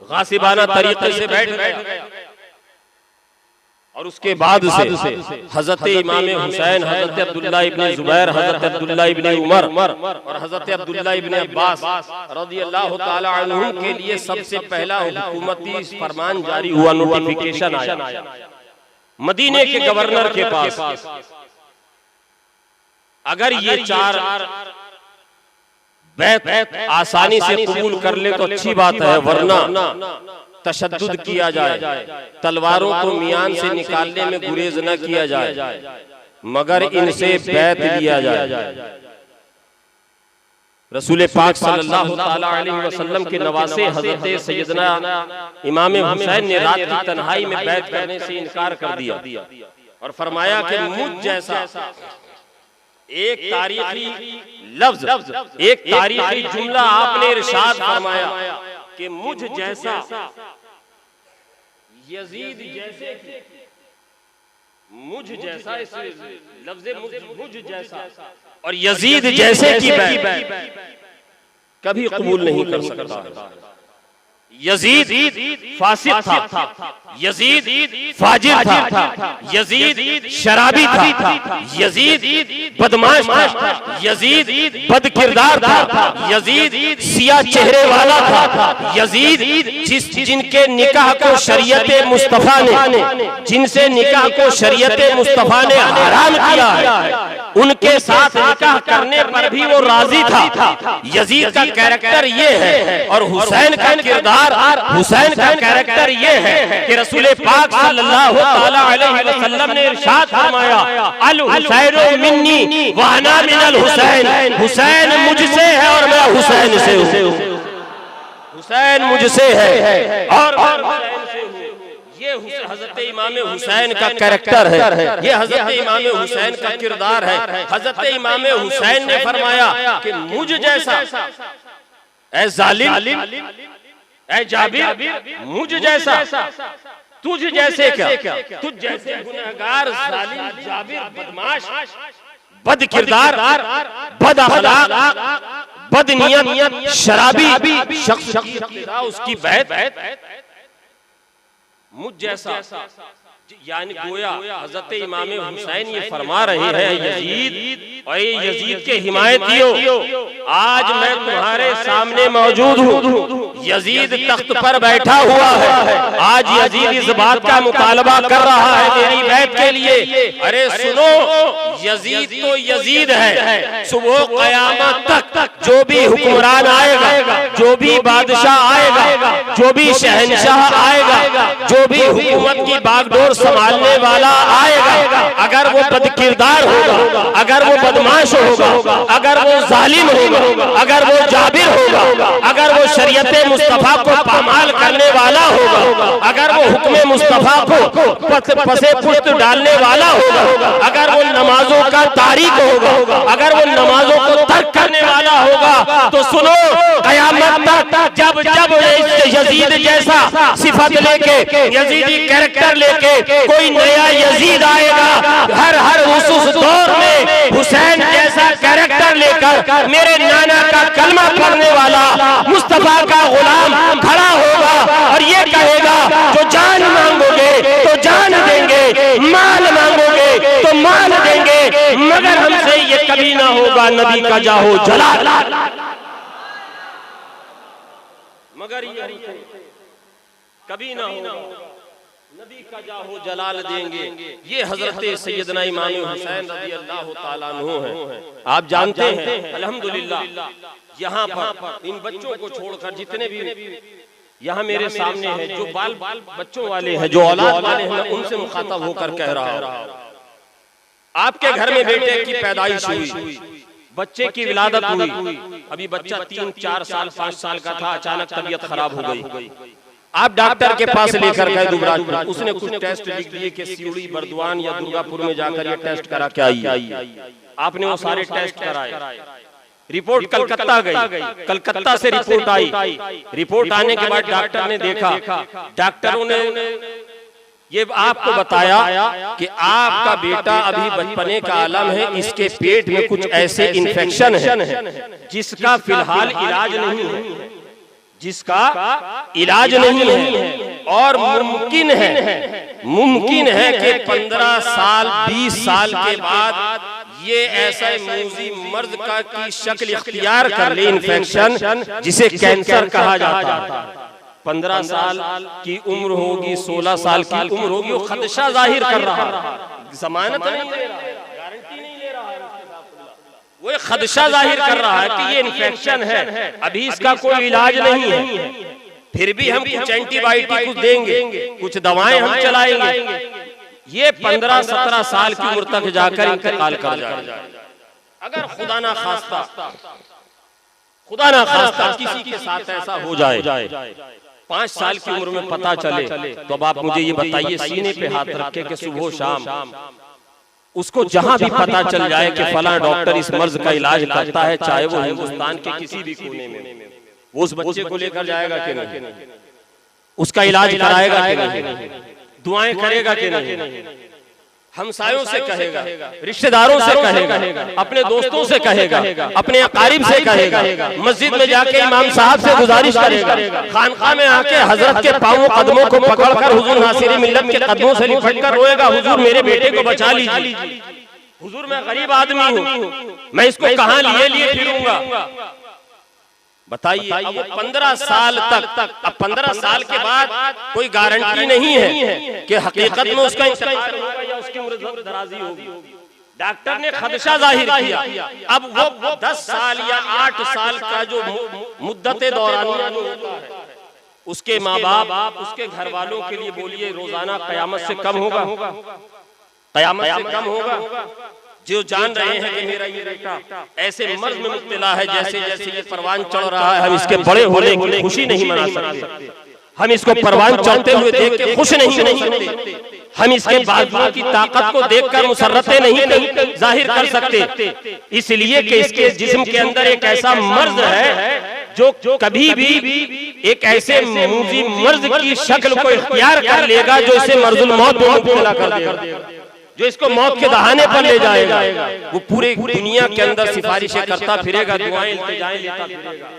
गासिबाना तरीके से बैठ गया, और उसके बाद से हजरत इमाम हुसैन, हजरत अब्दुल्ला इब्न जुबैर, हजरत अब्दुल्ला इब्न उमर और हजरत अब्दुल्ला इब्न अब्बास रज़ियल्लाहु ताला अन्हुम के लिए सबसे पहला हुकूमती फरमान जारी हुआ, नोटिफिकेशन आया मदीने के गवर्नर के पास। अगर ये चार बैत आसानी से कबूल कर ले तो अच्छी बात है, वरना तशद्दुद किया जाए, तलवारों को मियान से निकालने में गुरेज न किया जाए, मगर इनसे बैत लिया जाए। रसूल पाक सल्लल्लाहु ताला अलैहि वसल्लम के नवासे हजरत सैयदना इमाम हुसैन ने रात की तन्हाई में बैत करने से इनकार कर दिया और फरमाया कि मुझ जैसा एक तारीखी लफ्ज, एक तारीखी जुमला आपने इरशाद फरमाया कि मुझ जैसा, यजीद जैसे, मुझ जैसा, इस लफ्ज़ मुझ जैसा और यजीद जैसे की बैत कभी कबूल नहीं कर सकता। यजीद फासिक था, यजीद फाजिर था, यजीद शराबी था, यजीद बदमाश था, यजीद बदकिरदार था, यजीद सिया चेहरे वाला था, यजीद जिनके निकाह को शरीयत मुस्तफा ने, जिनसे निकाह को शरीयत मुस्तफा ने हराम किया है, उनके साथ निकाह करने पर भी वो राजी था। यजीद का कैरेक्टर ये है, और हुसैन का किरदार, हुसैन का कैरेक्टर ये है कि रसूल पाक सल्लल्लाहु ताला अलैहि वसल्लम ने इरशाद फरमाया, अल हुसैन मिन्नी व अना मिनल हुसैन, हुसैन मुझसे है और मैं हुसैन से हूं, हुसैन मुझसे है और हुसैन से हूं। ये हजरत इमाम हुसैन का कैरेक्टर है, ये हजरत इमाम हुसैन का किरदार है। हजरत इमाम हुसैन ने फरमाया कि मुझ जैसा, ऐ जालिम, ऐ जाबिर, मुझ जैसा, तुझ जैसे क्या, तुझ जैसे गुनहगार, जालिम, जाबिर, बदमाश, बद किरदार, बद अखलाक, बद नियत, शराबी शख्स उसकी बैत मुझ जैसा, यानी गोया हजरत इमाम हुसैन ये फरमा रहे हैं, यजीद और यजीद के हिमायतियों, आज मैं तुम्हारे सामने मौजूद हूँ, यजीद तख्त पर बैठा हुआ है। आज यजीद इस बात का मुतालबा कर रहा है मेरी बैत के लिए। अरे सुनो, यजीद तो यजीद है, सुबह क़यामत तक जो भी हुक्मरान आएगा, जो भी बादशाह आएगा, जो भी शहनशाह आएगा, जो भी हुकूमत की बागडोर संभालने वाला आएगा, अगर वो बदकिरदार होगा, अगर वो बदमाश होगा, अगर वो जालिम होगा, अगर वो जाबिर होगा, अगर वो शरीयत मुस्तफा को पामाल करने वाला होगा, अगर वो हुक्म मुस्तफा को पसे पुश्त डालने वाला होगा, अगर वो नमाजों का तारीक होगा, अगर वो नमाजों को तर्क करने वाला होगा, तो सुनो, क़यामत तक जब जब यजीद जैसा सिफत लेके, यजीदी कैरेक्टर लेके कोई नया यजीद आएगा, हर उस दौर में हुसैन जैसा कैरेक्टर लेकर मेरे नाना का कलमा पढ़ने वाला मुस्तफा का गुलाम खड़ा होगा और ये कहेगा, जो जान मांगोगे तो जान देंगे, माल मांगोगे तो माल देंगे, मगर हमसे ये कभी ना होगा नबी का जाहो जलाल, मगर ये कभी ना होगा नबी का जाहो जलाल देंगे। ये हजरत सैयदना इमाम हुसैन रज़ी अल्लाह ताला अन्हु हैं। आप जानते हैं अल्हम्दुलिल्लाह यहाँ पर इन बच्चों को छोड़कर जितने भी यहाँ मेरे सामने हैं, जो बाल बच्चों वाले हैं, जो औलाद वाले हैं, उनसे मुखातब होकर कह रहा हूँ, आपके घर में बेटे की पैदाइश हुई, बच्चे की विलादत हुई, अभी बच्चा 3, 4 साल 5 साल का था, अचानक तबीयत खराब हो गई, आप डॉक्टर के पास लेकर गए दुबराजपुर, उसने कुछ टेस्ट लिख दिए कि सिउड़ी, बर्दवान या दुर्गापुर में जाकर ये टेस्ट करा के आइए। आपने वो सारे टेस्ट कराए, रिपोर्ट कलकत्ता गई, कलकत्ता से रिपोर्ट आई, रिपोर्ट आने के बाद डॉक्टर ने देखा, डॉक्टरों ने ये आपको बताया कि आपका बेटा अभी बचपने का आलम है, इसके पेट में कुछ ऐसे इन्फेक्शन है जिसका फिलहाल इलाज नहीं है, जिसका इलाज नहीं है, और मुमकिन है कि 15 साल 20 साल के बाद ये ऐसा मूजी मर्ज का की शक्ल इख्तियार कर ले, इन्फेक्शन जिसे कैंसर कहा जाता है। 15 साल की उम्र होगी, 16 साल की उम्र होगी, वो खदशा जाहिर कर रहा है, जमानत नहीं ले रहा है, गारंटी नहीं ले रहा है, वो खदशा जाहिर कर रहा है कि ये इन्फेक्शन है, अभी इसका कोई इलाज नहीं है, फिर भी हम कुछ एंटीबायोटिक कुछ देंगे, कुछ दवाएं हम चलाएंगे, ये 15-17 साल की उम्र तक जाकर इंतकाल कर जाए। अगर खुदा ना खास्ता किसी के साथ ऐसा हो जाए, 5 साल की उम्र में पता चले, तो अब आप मुझे ये बताइए, सीने पे हाथ रखे कि सुबह शाम उसको जहां भी पता चल जाए कि फला डॉक्टर इस मर्ज का इलाज करता है, चाहे वो हिंदुस्तान के किसी भी कोने में, वो उस बच्चे को लेकर जाएगा कि नहीं, उसका इलाज कराएगा कि नहीं, दुआएं करेगा कि नहीं, हमसायों से कहेगा, रिश्तेदारों से कहेगा, अपने दोस्तों से कहेगा, अपने अकारिब से कहेगा, मस्जिद में जाके इमाम साहब से गुजारिश करेगा, खानकाह में आके हजरत के पांवों कदमों को पकड़कर हुजूर नासिरी मिल्लत के कदमों से लिपटकर रोएगा, हुजूर मेरे बेटे को बचा लीजिए, हुजूर मैं गरीब आदमी हूँ, मैं इसको कहाँ लिए फिरूंगा। बताइए, अब 15 साल तक, अब 15 साल के बाद कोई गारंटी नहीं है कि हकीकत में उसका इंतकाल होगा या उसकी उम्र दराजी होगी। डॉक्टर ने खदशा जाहिर किया, अब वो 10 साल या 8 साल का जो मुद्दत दौरानिया होता है, उसके माँ बाप, उसके घर वालों के लिए बोलिए रोजाना कयामत से कम होगा, कयामत से कम होगा। जो जान रहे हैं कि मेरा ये बेटा ऐसे मर्ज में मुब्तला है, जैसे जैसे ये परवान चढ़ रहा है, हम इसके बड़े होने की खुशी नहीं मना सकते, हम इसको परवान चढ़ते हुए देख के खुश नहीं सकते, हम इसके बाजुओं की ताकत को देखकर मुसर्रतें नहीं जाहिर कर सकते, इसलिए कि इसके जिस्म के अंदर एक ऐसा मर्ज है जो कभी भी एक ऐसे मूजी मर्ज की शक्ल को इख्तियार कर लेगा, जो इसे मर्जुल मौत में मुब्तला कर देगा, जो इसको मौत के दहाने पर ले जाएगा। वो पूरे दुनिया के अंदर सिफारिशें करता फिरेगा, दुआएं इल्तिजाएं लेता फिरेगा।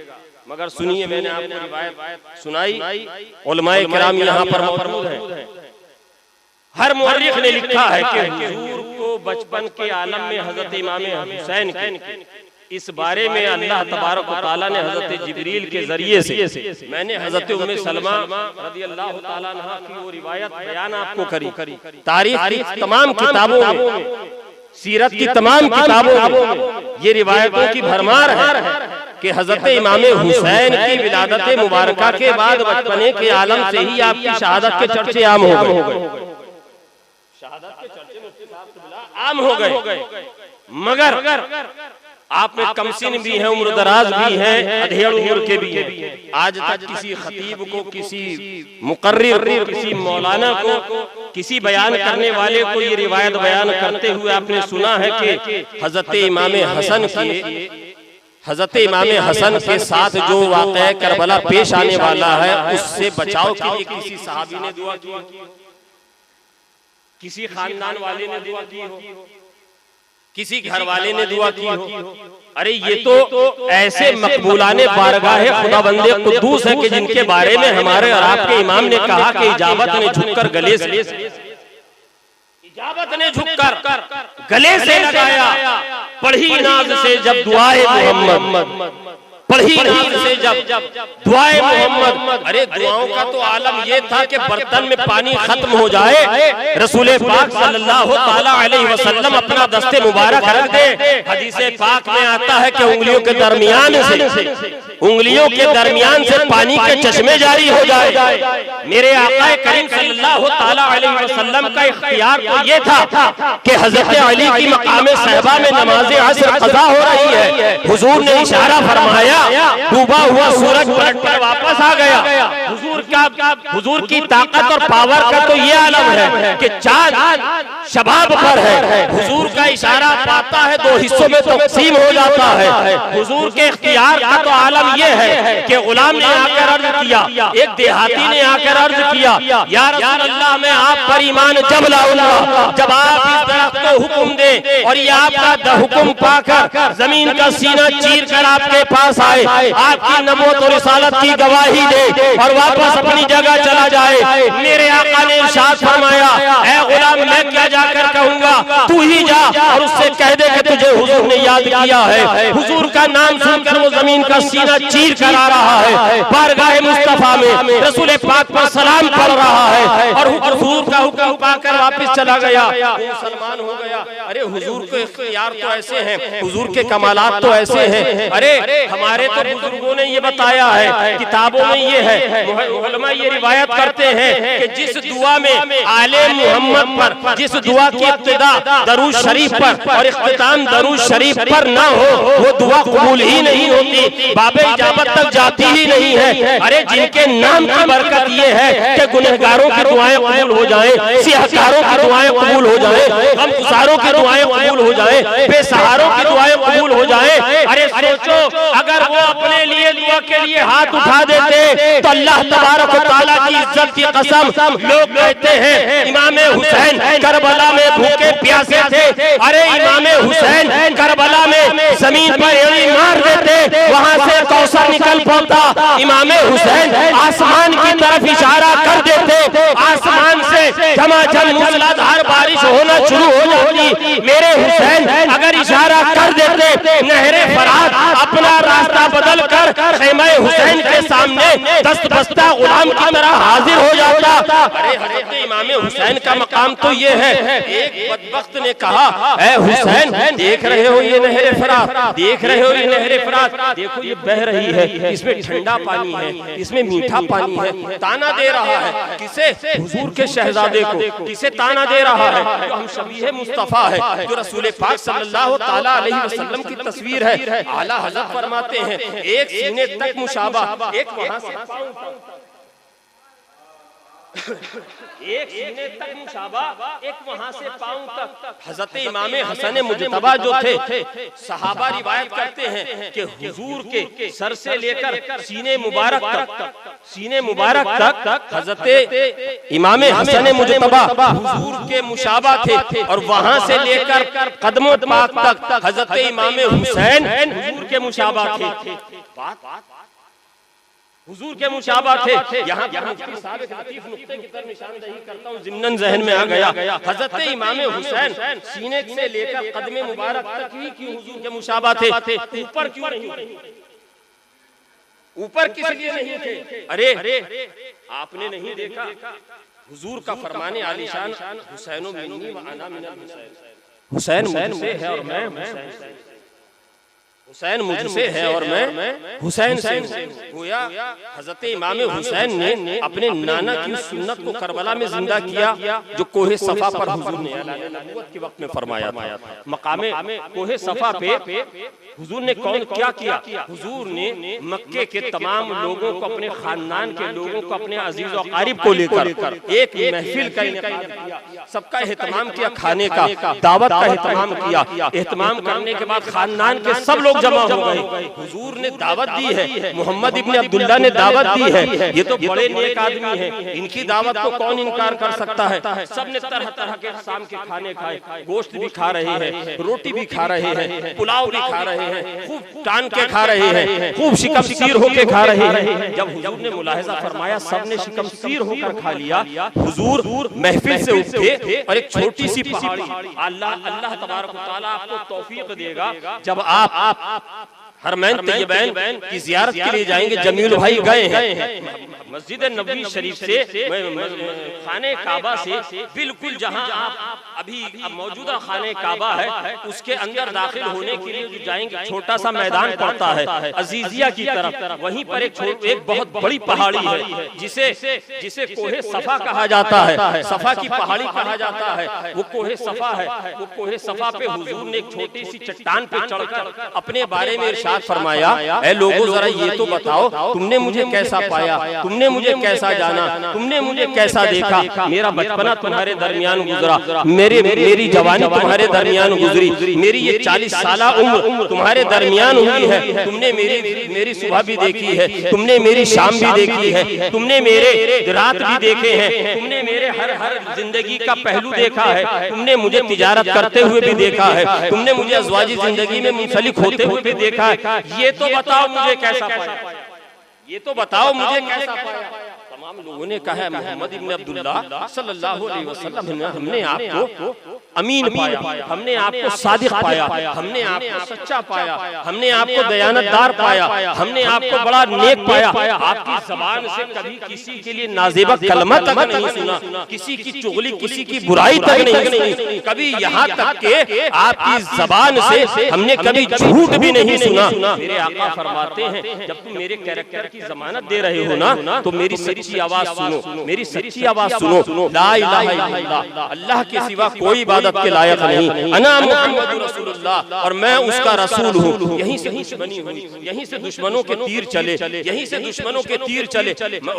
मगर सुनिए, मैंने आपको रिवायत सुनाई, उलमाए किराम यहाँ पर मौजूद हैं, हर मुअर्रिख ने लिखा है कि हुजूर को बचपन के आलम में हजरत इमाम हुसैन की इस बारे में अल्लाह तबारक व तआला ने हजरत जिब्रील के जरिए से मैंने हजरत उम्मे सलमा रदियल्लाहु ताला अन्हा की वो रिवायत बयान आपको करी। तारीख की तमाम किताबों में, सीरत की तमाम किताबों में ये रिवायतों की भरमार है कि हजरत इमाम हुसैन की विलादत मुबारका के बाद बचपने के आलम से ही आपकी शहादत के चर्चे आम हो गए। शहादत के चर्चे मुफ्ती साहब आम हो गए, मगर आप में कमसिन भी हैं, उम्र दराज भी हैं, अधेड़ उम्र के भी हैं। आज तक किसी खतीब को, किसी मुकर्रिर, किसी मौलाना को, किसी बयान करने वाले को ये रिवायत बयान करते हुए आपने सुना है कि हजरत इमाम हसन के साथ जो वाक़या करबला पेश आने वाला है उससे बचाव के लिए किसी सहाबी ने दुआ की, किसी खानदान वाले ने दुआ की हो, किसी घर वाले ने दुआ की हो। अरे ये तो ऐसे मकबूलाने बारगाह खुदाबंदे कुद्दूस है कि जिनके बारे में हमारे और आपके इमाम ने कहा कि इजाबत ने झुककर गले से लगाया, पढ़ी नाज से जब दुआए मोहम्मद, पढ़ी नाज से जब दुआए मोहम्मद। अरे दुआओं का तो आलम ये था कि बर्तन में पानी खत्म हो जाए, रसूल पाक सल्लल्लाहु ताला अलैहि वसल्लम अपना दस्ते मुबारक रख दे। हदीस पाक में आता है कि उंगलियों के दरमियान से पानी के चश्मे जारी हो जाए। मेरे आका करीम सल्लल्लाहु ताला अलैहि वसल्लम का इख्तियार तो ये था कि हजरत अली की मकाम सहबा में नमाज असर कज़ा हो रही है, हुजूर ने इशारा फरमाया, डूबा हुआ सूरज पलट कर वापस आ गया। हुजूर की ताकत और पावर का तो ये आलम है कि चांद शबाब पर है। हुजूर का इशारा पाता है, दो हिस्सों में तक़सीम हो जाता है। हुजूर के इख्तियार का तो आलम ये है कि गुलाम ने आकर अर्ज किया, एक देहाती ने आकर अर्ज किया, या रसूल अल्लाह मैं आप पर ईमान जब लाऊंगा जब आप इस दरख्त को हुक्म दे और ये आपका हुक्म पाकर जमीन का सीना चीर कर आपके पास आए, आपकी नबूवत और रिसालत की गवाही दे और वापस अपनी जगह चला जाए। मेरे आका ने इरशाद फरमाया, ऐ गुलाम मैं क्या जाकर कहूंगा, तू ही जा और उससे कह दे कि तुझे हुजूर ने याद किया है। हुजूर का नाम सुनकर वो जमीन का सीना चीर कर आ रहा है, बारगाह मुस्तफा में रसूल पाक पर सलाम पढ़ रहा है और हुजूर का हुक्म पाकर वापस चला गया, मुसलमान हो गया। अरे हुजूर के इख्तियार तो ऐसे हैं, हुजूर के कमालात तो ऐसे हैं। अरे हमारे तो बुजुर्गों ने ये बताया है, किताबों में ये है, उलमा ये रिवायत करते हैं कि जिस दुआ में आले मोहम्मद पर, जिस दुआ की इब्तिदा दरूद शरीफ पर और इख्तिताम दरूद शरीफ पर ना हो, वो दुआ कबूल ही नहीं होती, बाबे इजाबत तक जाती ही नहीं है। अरे जिनके नाम की बरकत ये है कि गुनहगारों की दुआएं कबूल हो जाएं, सियाहकारों की दुआएं कबूल हो जाएं, गमगुसारों की दुआएं कबूल हो जाएं, बेसहारों की दुआएं कबूल हो जाएं। अरे सोचो अगर वो अपने लिए दुआ के लिए हाथ उठा देते तो अल्लाह तबारक व तआला की इज्जत की कसम, लोग कहते हैं इमाम हुसैन करबला में भूखे प्यासे थे। अरे इमाम हुसैन करबला में जमीन पर एड़ी मार देते, वहां से कौसर निकल पड़ता। इमाम हुसैन आसमान की तरफ इशारा कर देते, आसमान से झमाझम मूसलाधार बारिश होना शुरू हो जाती। मेरे हुसैन अगर इशारा कर देते, नहरे फरात अपना रास्ता बदल कर खैमा हुसैन के सामने दस्त बस्ता गुलाम की तरह हाजिर हो जाता। अरे हजरत इमाम हुसैन का मकाम तो ये है। एक बदबख्त ने कहा, ऐ हुसैन देख रहे हो ये नहरे फरात, देख रहे हो ये नहरे फरात, देखो ये बह रही है, इसमें ठंडा पानी है, इसमें मीठा पानी है। ताना दे रहा है किसे? हुजूर के शहजादे को। किसे ताना दे रहा है? जो हम शबीह मुस्तफा है, जो रसूल पाक सल्लल्लाहु ताला अलैहि वसल्लम की तस्वीर है। आला हज़रत फरमाते हैं, एक सीने तक मुशाबा, एक वहां से एक सीने तक मुशाबा, एक वहां से पांव तक। हजरत इमाम हसन मुजतबा जो थे, सहाबा रिवायत करते हैं कि हुजूर के सर से लेकर सीने मुबारक तक हजरत इमाम हसन मुजतबा हुजूर के मुशाबा थे और वहां से लेकर कदमों पाक तक हजरत इमाम हुसैन हुजूर के मुशाबा थे। हुजूर के मुशाबा थे। यहाँ मुफ्ती साहब एक लतीफ नुक्ते की तरफ निशानदेही करता हूँ, ज़िम्नन ज़हन में आ गया। हजरत इमाम हुसैन सीने से लेकर कदम मुबारक तक ही क्यों हुजूर के मुशाबा थे, ऊपर क्यों नहीं? ऊपर किस लिए नहीं थे? अरे आपने नहीं देखा हुजूर का फरमाने आलीशान, हुसैन मिन्नी व अना मिनल हुसैन, हुसैन मुझसे है और मैं हुसैन, हुसैन मुझसे है और मैं हुसैन से हूं। गोया हजरत इमाम हुसैन ने अपने नाना की सुन्नत को करबला में जिंदा किया, जो कोहे सफा पर हुजूर ने नबूवत के वक्त में फरमाया था। मकामे कोहे सफा पे हुजूर ने क्या किया? हुजूर ने मक्के के तमाम लोगों को, अपने खानदान के लोगों को, अपने अजीज और कारिब को लेकर एक महफिल का इनेकाद किया, सबका एहतमाम किया, खाने का दावत का एहतमाम किया। एहतमाम करने के बाद खानदान के सब लोग जमा हो गए। हुजूर ने दावत दी है, मोहम्मद इब्न अब्दुल्ला ने दावत दी है, ये तो बड़े नेक आदमी हैं, इनकी दावत को कौन इनकार कर सकता है। सबने तरह तरह के शाम के खाने खाए, गोश्त भी खा रहे हैं, रोटी भी खा रहे हैं, पुलाव भी खा रहे हैं, खूब टान के खा रहे हैं, खूब शिकमसीर होके खा रहे हैं। जब हुजूर ने मुलाहिजा फरमाया सबने शिकमसीर होकर खा लिया, हुजूर महफिल से उठे और एक छोटी सी पहाड़ी, अल्लाह तबारक व तआला आपको तौफीक देगा, जब आप हरमैन तैयबैन की जियारत के लिए जाएंगे, जमील भाई गए हैं, मस्जिद नबवी शरीफ से, खाने काबा से बिल्कुल जहां आप अभी मौजूदा खाने काबा है उसके अंदर दाखिल होने के लिए जो जाएंगे, छोटा सा मैदान पड़ता है अजीजिया की तरफ, वहीं पर एक बहुत बड़ी पहाड़ी है जिसे कोहे सफा कहा जाता है, सफा की पहाड़ी कहा जाता है। वो कोहे सफा है। वो कोहे सफा पे हुजूर ने एक छोटी सी चट्टान पे चढ़कर अपने बारे में इरशाद फरमाया, ऐ लोगों जरा ये तो बताओ तुमने मुझे कैसा पाया, तुमने मुझे कैसा जाना, तुमने मुझे कैसा देखा। मेरा बचपना तुम्हारे दरमियान गुजरा, मेरी जवानी तुम्हारे दरमियान गुजरी, मेरी ये 40 साला उम्र तुम्हारे दरमियान हुई है। तुमने मेरी सुबह भी देखी है, तुमने मेरी शाम भी देखी है, तुमने मेरे रात भी देखे हैं, तुमने मेरे हर जिंदगी का पहलू देखा है, तुमने मुझे तिजारत करते हुए भी देखा है, तुमने मुझे अज़वाजी जिंदगी में मुंसलिक होते हुए भी देखा है। ये तो बताओ मुझे कैसा पाया, ये तो बताओ मुझे कैसा पाया। तमाम लोगों ने कहा, मोहम्मद इब्न अब्दुल्ला सल्लल्लाहु अलैहि वसल्लम, हमने आपको अमीन पाया, हमने आपको सादिक पाया, हमने आपको सच्चा पाया, हमने आपको दयानतदार पाया, हमने आपको बड़ा नेक पाया। आपकी ज़बान से कभी किसी के लिए नाज़ेबा कलमा तक नहीं सुना, किसी की चुगली, किसी की बुराई तक नहीं सुनी, कभी यहाँ तक के आपकी ज़बान से हमने कभी झूठ भी नहीं सुना। मेरे आका फरमाते हैं, जब तुम मेरे कैरेक्टर की जमानत दे रहे हो ना, तो मेरी सच्ची आवाज सुनो, मेरी सच्ची आवाज सुनो। ला इलाहा इल्लल्लाह, अल्लाह के सिवा कोई इबादत के लायक नहीं, अना मुहम्मदुर रसूलुल्लाह, और मैं उसका रसूल हूँ। यहीं से दुश्मनी हुई, यहीं से दुश्मनों के तीर चले, यहीं से दुश्मनों के तीर चले,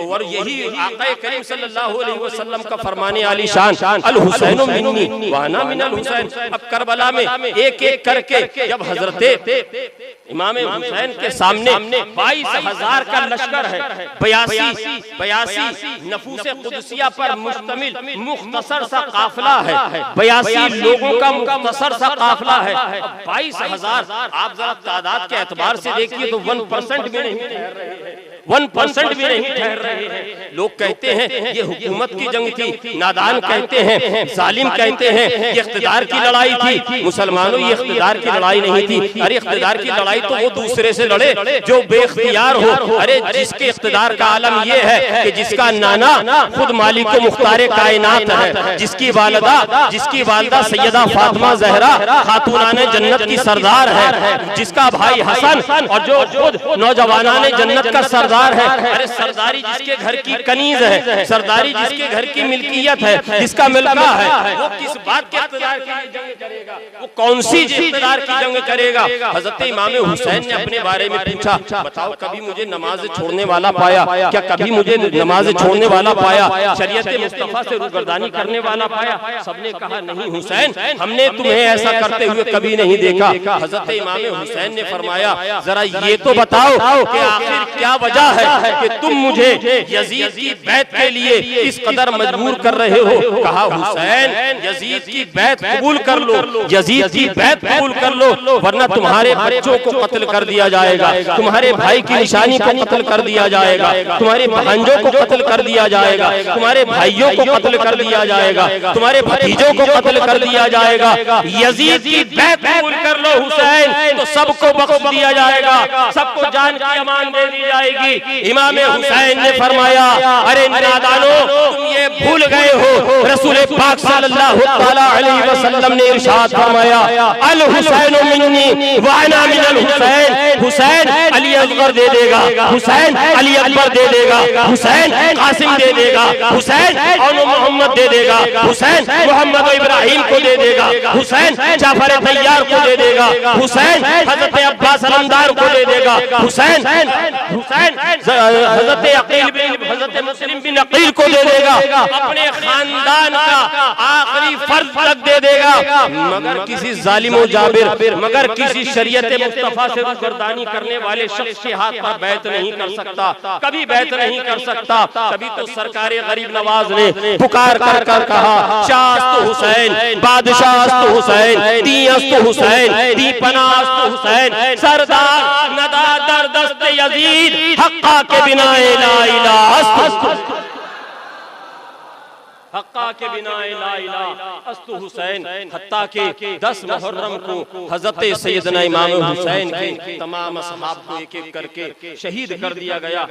और यही आका करीम सल्लल्लाहु अलैहि वसल्लम का फरमाने आली शान, अल हुसैन मिन्नी व अना मिनल हुसैन। अब करबला में एक एक करके जब हजरत इमाम हुसैन के सामने 22,000 का लश्कर है, 82 नफूसे कुदसिया पर मुश्तमिल मुख्तसर सा काफिला है, 82 लोगों का मुख्तसर सा काफिला है। 22,000 आप जरा तादाद के एतबार से देखिए तो 1% भी नहीं ठहर रहे हैं, 1% भी नहीं ठहर रहे हैं। लोग कहते हैं ये हुकूमत की जंग थी, नादान कहते हैं, जालिम कहते हैं, ये इख्तिदार की लड़ाई थी। मुसलमानों, ये इख्तिदार की लड़ाई नहीं थी। अरे इख्तिदार की लड़ाई तो वो दूसरे से लड़े जो बेख्तियार हो। अरे जिसके इख्तिदार का आलम ये है कि जिसका नाना खुद मालिक मुख्तार कायनात है, जिसकी वालिदा सैयदा फातिमा ज़हरा खातूनाने जन्नत की सरदार है, जिसका भाई हसन और जो खुद नौजवानाने जन्नत का सरदार है। अरे सरदारी जिसके घर की कनीज है, सरदारी जिसके घर की मिल्कियत है, जिसका मिल्का है, वो किस बात के इख्तिदार की जंग करेगा? वो कौन सी इख्तिदार की जंग करेगा? हजरत इमाम हुसैन ने अपने बारे में पूछा, बताओ कभी मुझे नमाज छोड़ने वाला पाया क्या? कभी मुझे नमाज छोड़ने वाला पाया? शरीयत मुस्तफा से रुगर्दानी करने वाला पाया? सबने कहा नहीं हुसैन, हमने तुम्हें ऐसा करते हुए कभी नहीं देखा। हजरत इमाम हुसैन ने फरमाया, जरा ये तो बताओ कि आखिर क्या वजह वजह है कि तुम मुझे यजीद की बैत के लिए इस कदर मजबूर कर रहे हो। कहा हुसैन यजीद की बैत कबूल कर लो, यजीद की बैत कबूल कर लो, वरना तुम्हारे बच्चों को कत्ल कर दिया जाएगा, तुम्हारे भाई की निशानी को कत्ल कर दिया जाएगा, तुम्हारे भांजों को कत्ल कर दिया जाएगा, तुम्हारे भाइयों को कत्ल कर दिया जाएगा, तुम्हारे भतीजों को कत्ल कर दिया जाएगा। यजीद की बैत कबूल कर लो हुसैन, तो सबको बख्श दिया जाएगा, सबको जान की अमान दे दी जाएगी। इमाम हुसैन ने फरमाया, अरे नादानो, तुम ये भूल गए हो रसूल पाक सल्लल्लाहु तआला अलैहि वसल्लम ने इरशाद फरमाया, अल हुसैन मिन्नी व अना मिनल हुसैन। हुसैन अली असगर दे देगा, हुसैन अली अकबर दे देगा, हुसैन कासिम दे देगा, हुसैन और मोहम्मद दे देगा, हुसैन मोहम्मद इब्राहिम को दे देगा, हुसैन जाफर तैयार को दे देगा, हुसैन हजरत अब्बास अलमदार को दे देगा, हुसैन हजरत अकील बिन हजरत मुस्लिम बिन अकील को दे देगा, अपने खानदान का आखिरी फर्द तक दे देगा, मगर किसी जालिम जाबिर, मगर किसी शरीयत मुस्तफा से रुखसरदानी करने वाले शख्स के हाथ पर बैत नहीं कर सकता, कभी बैत नहीं कर सकता। कभी तो सरकारे गरीब नवाज ने पुकार कर कर कहा, शास्त हुसैन, बादशाह हुसैन, दीअस्त हुसैन, दी पनास्त हुसैन, सरदार नदा दर दस्त यजीद, हक्का के बिना ला इलाहा, हक्का के बिना ला इलाहा अस्तु हुसैन। हत्ता के 10 मुहर्रम को हजरत सैयदना इमाम हुसैन के तमाम असहाब को एक एक करके शहीद कर दिया गया।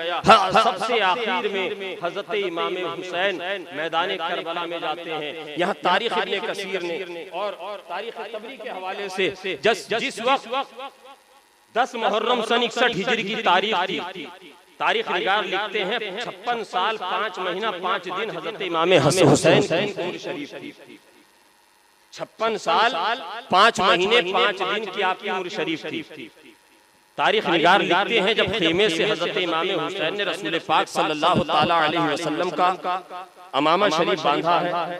सबसे आखिर में हजरत इमाम हुसैन मैदान करबला में जाते हैं। यहाँ तारीख इब्ने कसीर ने और तारीख तबरी के हवाले से जिस वक्त 10 मुहर्रम सन 61 हिजरी की तारीख थी, तारीख निगार लिखते हैं 56 साल 5 महीना 5 दिन हजरत इमाम हुसैन की उम्र शरीफ थी। 56 साल 5 महीने 5 दिन की आपकी उम्र शरीफ थी। तारीख निगार लिखते हैं जब खेमे से हजरत इमाम हुसैन ने रसूल पाक सल्लल्लाहु तआला अलैहि वसल्लम का अमामा शरीफ बांधा है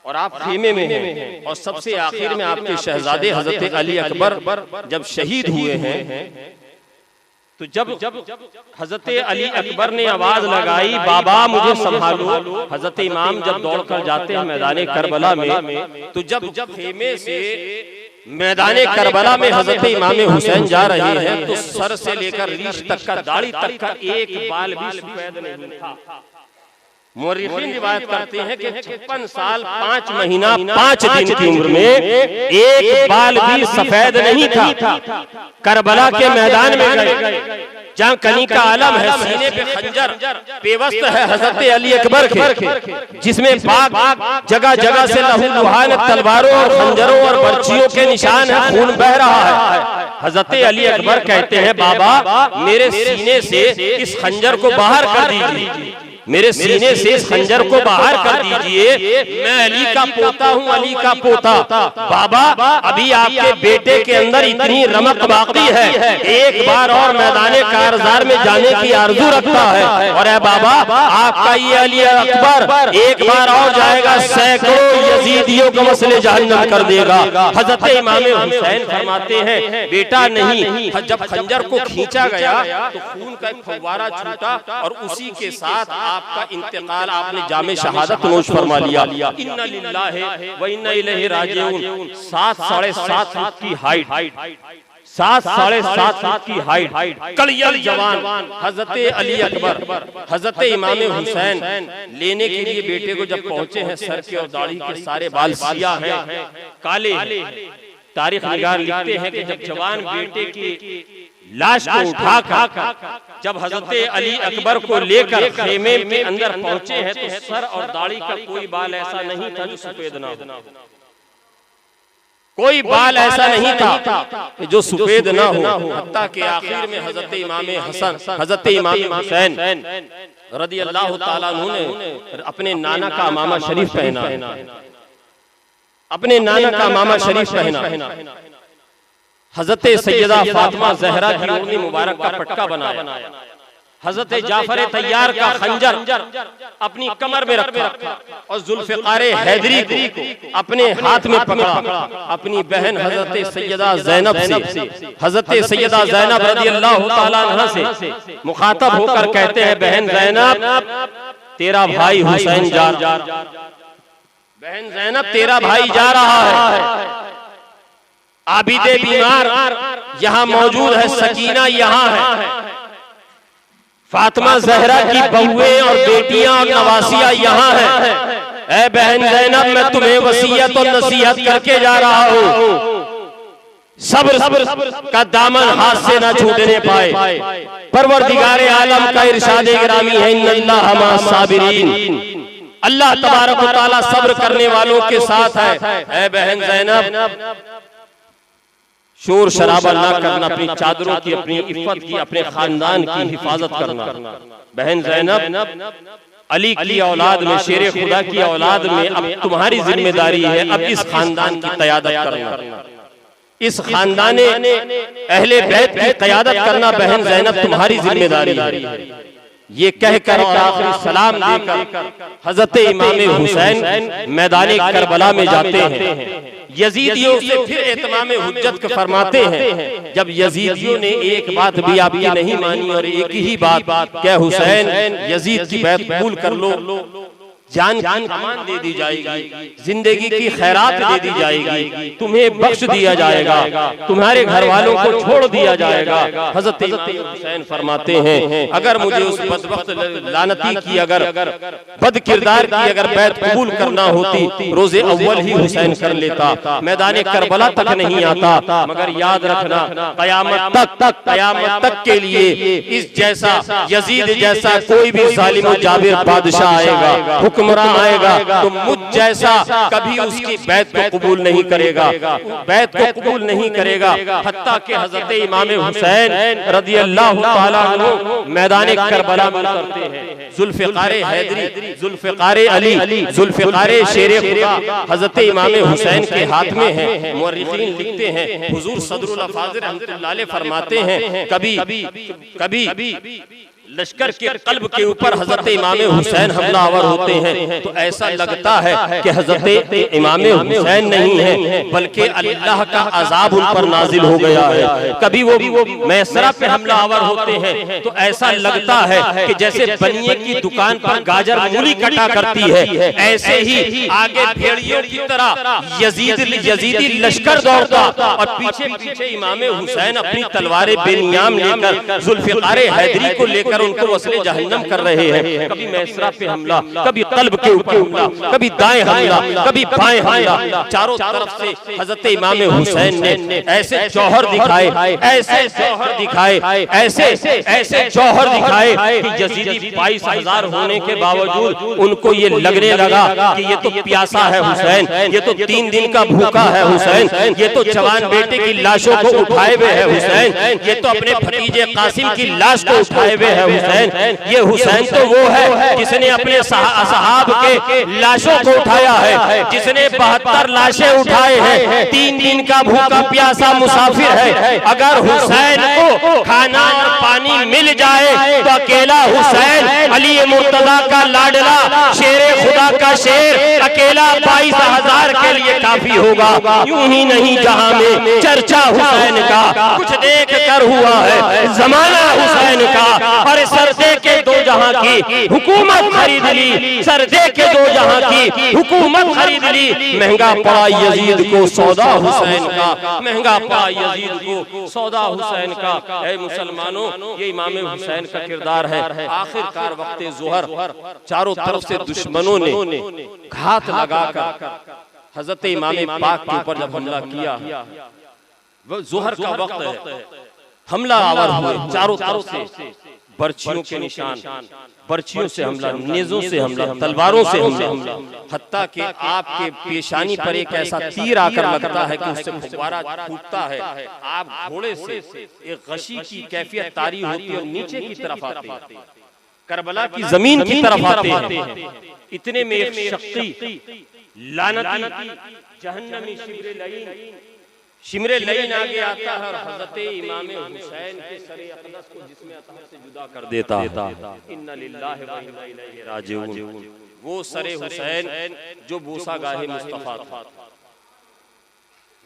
और आप खेमे में हैं, और सबसे आखिर में आपके शहजादे हजरत अली अकबर जब शहीद हुए हैं, तो जब हजरत अली अकबर ने आवाज लगाई, बाबा मुझे संभालो, हजरत इमाम जब दौड़कर जाते हैं मैदान करबला में, तो जब खेमे से मैदान करबला में हजरत इमाम हुसैन जा रहे हैं, तो सर से लेकर रीश तक का, दाढ़ी तक का एक बाल भी सफेद नहीं था। मुर्रिखीन रिवायत करते हैं कि 56 साल 5 महीना 5 दिन की उम्र में एक बाल भी सफेद नहीं था। करबला के मैदान में गए, जहाँ कली का आलम है, सीने पे खंजर पेवस्त है हजरत अली अकबर के, जिसमें पाक जगह जगह से लहूलुहान तलवारों और खंजरों और बर्छियों के निशान है, खून बह रहा है। हजरत अली अकबर कहते हैं, बाबा मेरे सीने से इस खंजर को बाहर कर दीजिए, मेरे सीने से इस खंजर को बाहर कर दीजिए, मैं अली का पोता हूँ, अली का पोता। बाबा अभी आपके बेटे के अंदर इतनी रमक बाकी है, एक बार और मैदान कारज़ार में जाने की आरज़ू रखता है, और है बाबा आपका ये अली अकबर एक बार और जाएगा, सैकड़ों यजीदियों को मसले जहन्नम कर देगा। हजरत इमाम हुसैन फरमाते हैं, बेटा नहीं, जब खंजर को खींचा गया तो खून का एक फव्वारा छूटा और उसी के साथ आपका इंतकाल, आपने जामे शहादत नोश फरमा लिया। इन्ना लिल्लाहि व इन्ना इलैहि राजिऊन। 7 साढ़े 7 फुट की हाइट, 7 साढ़े 7 फुट की हाइट, कलियल जवान हजरत अली अकबर, हजरत इमाम हुसैन लेने के लिए बेटे को जब पहुंचे हैं, सर के और दाढ़ी के सारे बाल सियाह हैं, काले हैं। तारीख निगार लिखते हैं कि जब जवान बेटे की लाश को उठाकर जब हजरत अली अकबर को लेकर खेमे में अंदर पहुंचे हैं, तो सर और दाढ़ी का कोई बाल ऐसा नहीं था जो सफेद ना हो, कोई बाल ऐसा नहीं था जो सफेद ना हो। हत्ता के आखिर में हजरत इमाम हसन, हजरत इमाम हुसैन रदी अल्लाह ताला अन्हु ने अपने नाना का अमामा शरीफ पहना, अपने नाना का अमामा शरीफ पहना, हजरत सैयदा फातिमा ज़हरा की ओढ़नी मुबारक का पटका बनाया, हजरत जाफर तैयार का खंजर अपनी कमर में रखा और जुल्फ़िकार हैदरी को अपने हाथ में पकड़ा। अपनी बहन हजरत सैयदा ज़ैनब से, हजरत सैयदा ज़ैनब रज़ियल्लाहु ताला अन्हा से मुखातब होकर कहते हैं, बहन ज़ैनब तेरा भाई हुसैन जा रहा है, बहन ज़ैनब तेरा भाई जा रहा है। आबिदे बीमार यहाँ मौजूद है, सकीना यहाँ है, फातिमा ज़हरा की बहुएं और बेटियां और नवासियां यहाँ हैं। ऐ बहन ज़ैनब मैं तुम्हें वसीयत और नसीहत करके जा रहा हूँ, सब्र का दामन हाथ से न छूटने पाए। परवरदिगारे आलम का इरशाद गिरामी है, इन्नल्लाह मअस साबिरीन, अल्लाह तबारक व तआला सब्र करने वालों के साथ है। ऐ बहन ज़ैनब शोर शराबा ना करना, अपनी चादरों की, अपनी इफ़्फ़त की, अपने खानदान की हिफाजत करना। बहन ज़ैनब अली की औलाद में, शेर खुदा की औलाद में अब तुम्हारी जिम्मेदारी है अब इस खानदान की क़यादत करना, इस खानदान अहले बैत की क़यादत करना बहन ज़ैनब तुम्हारी जिम्मेदारी है। ये कहकर और आखिरी सलाम देकर हजरत इमाम हुसैन मैदान करबला में जाते हैं। यजीदियों से फिर इत्माम हुज्जत फरमाते हैं। जब यजीदियों ने एक बात भी आपकी नहीं मानी और एक ही बात, क्या हुसैन यजीद की बैत कबूल कर लो, जान की अमान दे दी जाएगी, जिंदगी की खैरात दे दी जाएगी, तुम्हें बख्श दिया जाएगा, तुम्हारे घर वालों को छोड़ दिया जाएगा। हजरत हुसैन फरमाते हैं, अगर मुझे उस बदबख्त लानती की, अगर बद किरदार की अगर बैत कबूल करना होती, रोजे अव्वल ही हुसैन कर लेता, मैदान करबला तक नहीं आता। मगर याद रखना, कयामत तक के लिए इस जैसा यजीद जैसा कोई भी जालिम जाबिर बादशाह आएगा, हुक्मरान आएगा, तो मुझ जैसा कभी उसकी बैत को कबूल नहीं करेगा, बैत को कबूल नहीं करेगा। हत्ता के हजरत इमाम हुसैन रज़ियल्लाहु ताला अन्हु मैदान करबला में उतरते हैं। जुल्फ़िकार हैदरी, जुल्फ़िकार अली, जुल्फ़िकार शेर खुदा हजरत इमाम हुसैन के हाथ में है। मुअर्रिख़ीन लिखते हैं, हुजूर सदरुल अफ़ाज़िल रहमतुल्लाह अलैह फरमाते हैं, कभी लश्कर के कल्ब के ऊपर हजरत इमाम हुसैन हमलावर होते हैं तो ऐसा लगता है कि हजरत इमाम हुसैन नहीं है बल्कि अल्लाह का अजाब उन पर नाजिल हो गया है। कभी वो मैसरा पे हमलावर होते हैं तो ऐसा लगता है कि जैसे बनिए की दुकान पर गाजर मूली कटा करती है, ऐसे ही आगे भेड़ियों की तरह यजीदी लश्कर दौड़ता और पीछे पीछे इमाम हुसैन अपनी तलवारें बेनियाम लेकर जुल्फ़िकार हैदरी को लेकर उनको वसले जहन्नम कर रहे हैं। कभी मैसरा पे हमला, कभी कल्ब के ऊपर हमला, कभी दाएं हमला, कभी बाएं हमला, चारों तरफ से हजरत इमाम हुसैन ने ऐसे जौहर दिखाए, ऐसे जौहर दिखाए, ऐसे जौहर दिखाए कि यजीदी 22,000 होने के बावजूद उनको ये लगने लगा कि ये तो प्यासा है हुसैन, ये तो 3 दिन का भूखा है हुसैन, ये तो जवान बेटे की लाशों को उठाए हुए है हुसैन, ये तो अपने भतीजे कासिम की लाश को उठाए हुए है हुसैन। ये हुसैन तो वो है जिसने अपने सहाब के लाशों को उठाया है, जिसने 72 लाशें उठाए हैं, 3 दिन का भूखा प्यासा मुसाफिर है। अगर हुसैन को खाना और पानी मिल जाए तो अकेला हुसैन अली मुर्तजा का लाडला शेर खुदा का शेर अकेला 22,000 के लिए काफी होगा। यूं ही नहीं जहां में चर्चा हुसैन का कुछ देख कर हुआ है जमाना हुसैन का, और सरदे के 2 जहां की हुकूमत खरीद ली, सरदे के 2 जहां की हुकूमत खरीद ली। महंगा पड़ा यजीद को सौदा हुसैन का, महंगा पड़ा यजीद को सौदा हुसैन का। ऐ मुसलमानों, ये इमाम हुसैन का किरदार है। आखिरकार वक्त ज़ोहर चारों तरफ से दुश्मनों ने घात लगाकर हजरत इमाम पाक के ऊपर जब हमला किया, वो ज़ोहर का वक्त है, हमला आवर हुए चारों तरफ से, बर्छियों के निशान, बर्छियों से हमला, नेज़ों से हमला, तलवारों से हमला, हत्ता कि आपके पेशानी पर एक ऐसा तीर आकर लगता है कि उससे फुव्वारा फूटता है। आप घोड़े से एक गशी की कैफियत तारी होती है और नीचे की तरफ आते हैं, करबला की जमीन की तरफ आते हैं। इतने में एक शक्ति लानती जहन्नमी शिब्र लईन शिमरे लईन आगे आता है और हजरत इमाम हुसैन के सरे अक़दस को जिस्म अतहर से जुदा कर देता है। इन्ना लिल्लाहि व इन्ना इलैहि राजिऊन। वो सरे हुसैन जो बूसा गाहे मुस्तफा था,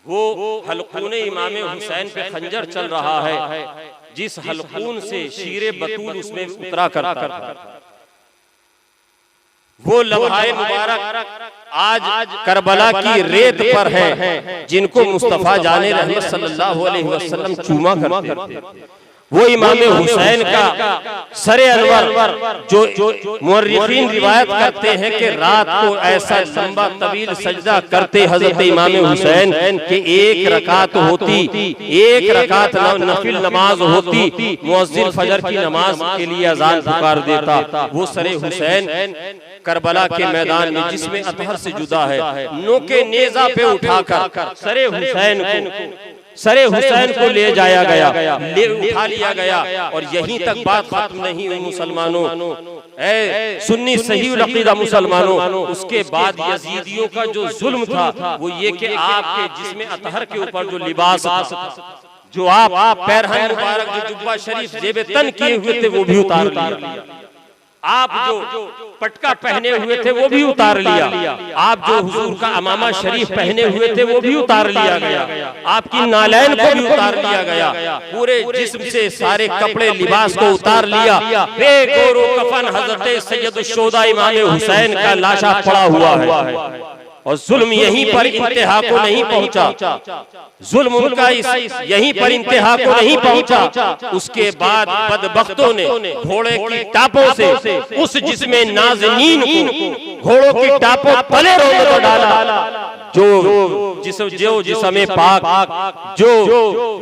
वो हलकून इमाम हुसैन पे खंजर चल रहा है, जिस हलकून से शीरे बतूल उसमें उतरा करता था। वो लम्हाए मुबारक आज करबला की रेत पर है, जिनको मुस्तफा जाने रहमत सल्लल्लाहु अलैहि वसल्लम चूमा करते थे। वो इमाम हुसैन का सरे अनवर जो मुअर्रिखीन रिवायत करते हैं कि रात को ऐसा लंबा तवील सजदा करते हजरत इमाम हुसैन कि एक रकात होती, एक रकात नफिल नमाज होती, मुअज्जिन फजर की नमाज के लिए अजान पुकार देता। वो सरे हुसैन करबला के मैदान में जिसमें अतहर से जुदा है, नोके नेजा पे उठाकर सरे हुसैन को ले जाया गया, ले उठा लिया गया। और यहीं तक बात खत्म नहीं हुई मुसलमानों, ए सुन्नी सही अकीदा मुसलमानों। उसके बाद यजीदियों का जो जुल्म था वो ये कि आपके जिस्म अतहर के ऊपर जो लिबास था, जो आप पैरहन मुबारक जो जुब्बा शरीफ जेब तन किए हुए थे वो भी उतार लिया। आप जो पटका पहने हुए थे वो भी उतार लिया। आप जो हुजूर का अमामा शरीफ पहने हुए थे वो भी उतार लिया गया। आपकी नालैन को भी उतार लिया गया। पूरे जिस्म से सारे कपड़े लिबास को उतार लिया। बेगोरो कफन हजरत सैयद शुहदा इमाम हुसैन का लाशा पड़ा हुआ है। और जुल्म यहीं पर इंतहा को नहीं पहुंचा, जुल्म उनका यहीं पर इंतहा को नहीं पहुंचा। उसके बाद बदबख्तों ने घोड़े की टापों से उस जिसमें नाज़नीन को घोड़ों की टापों तले रोक डाला, जो जिसमें पाक जो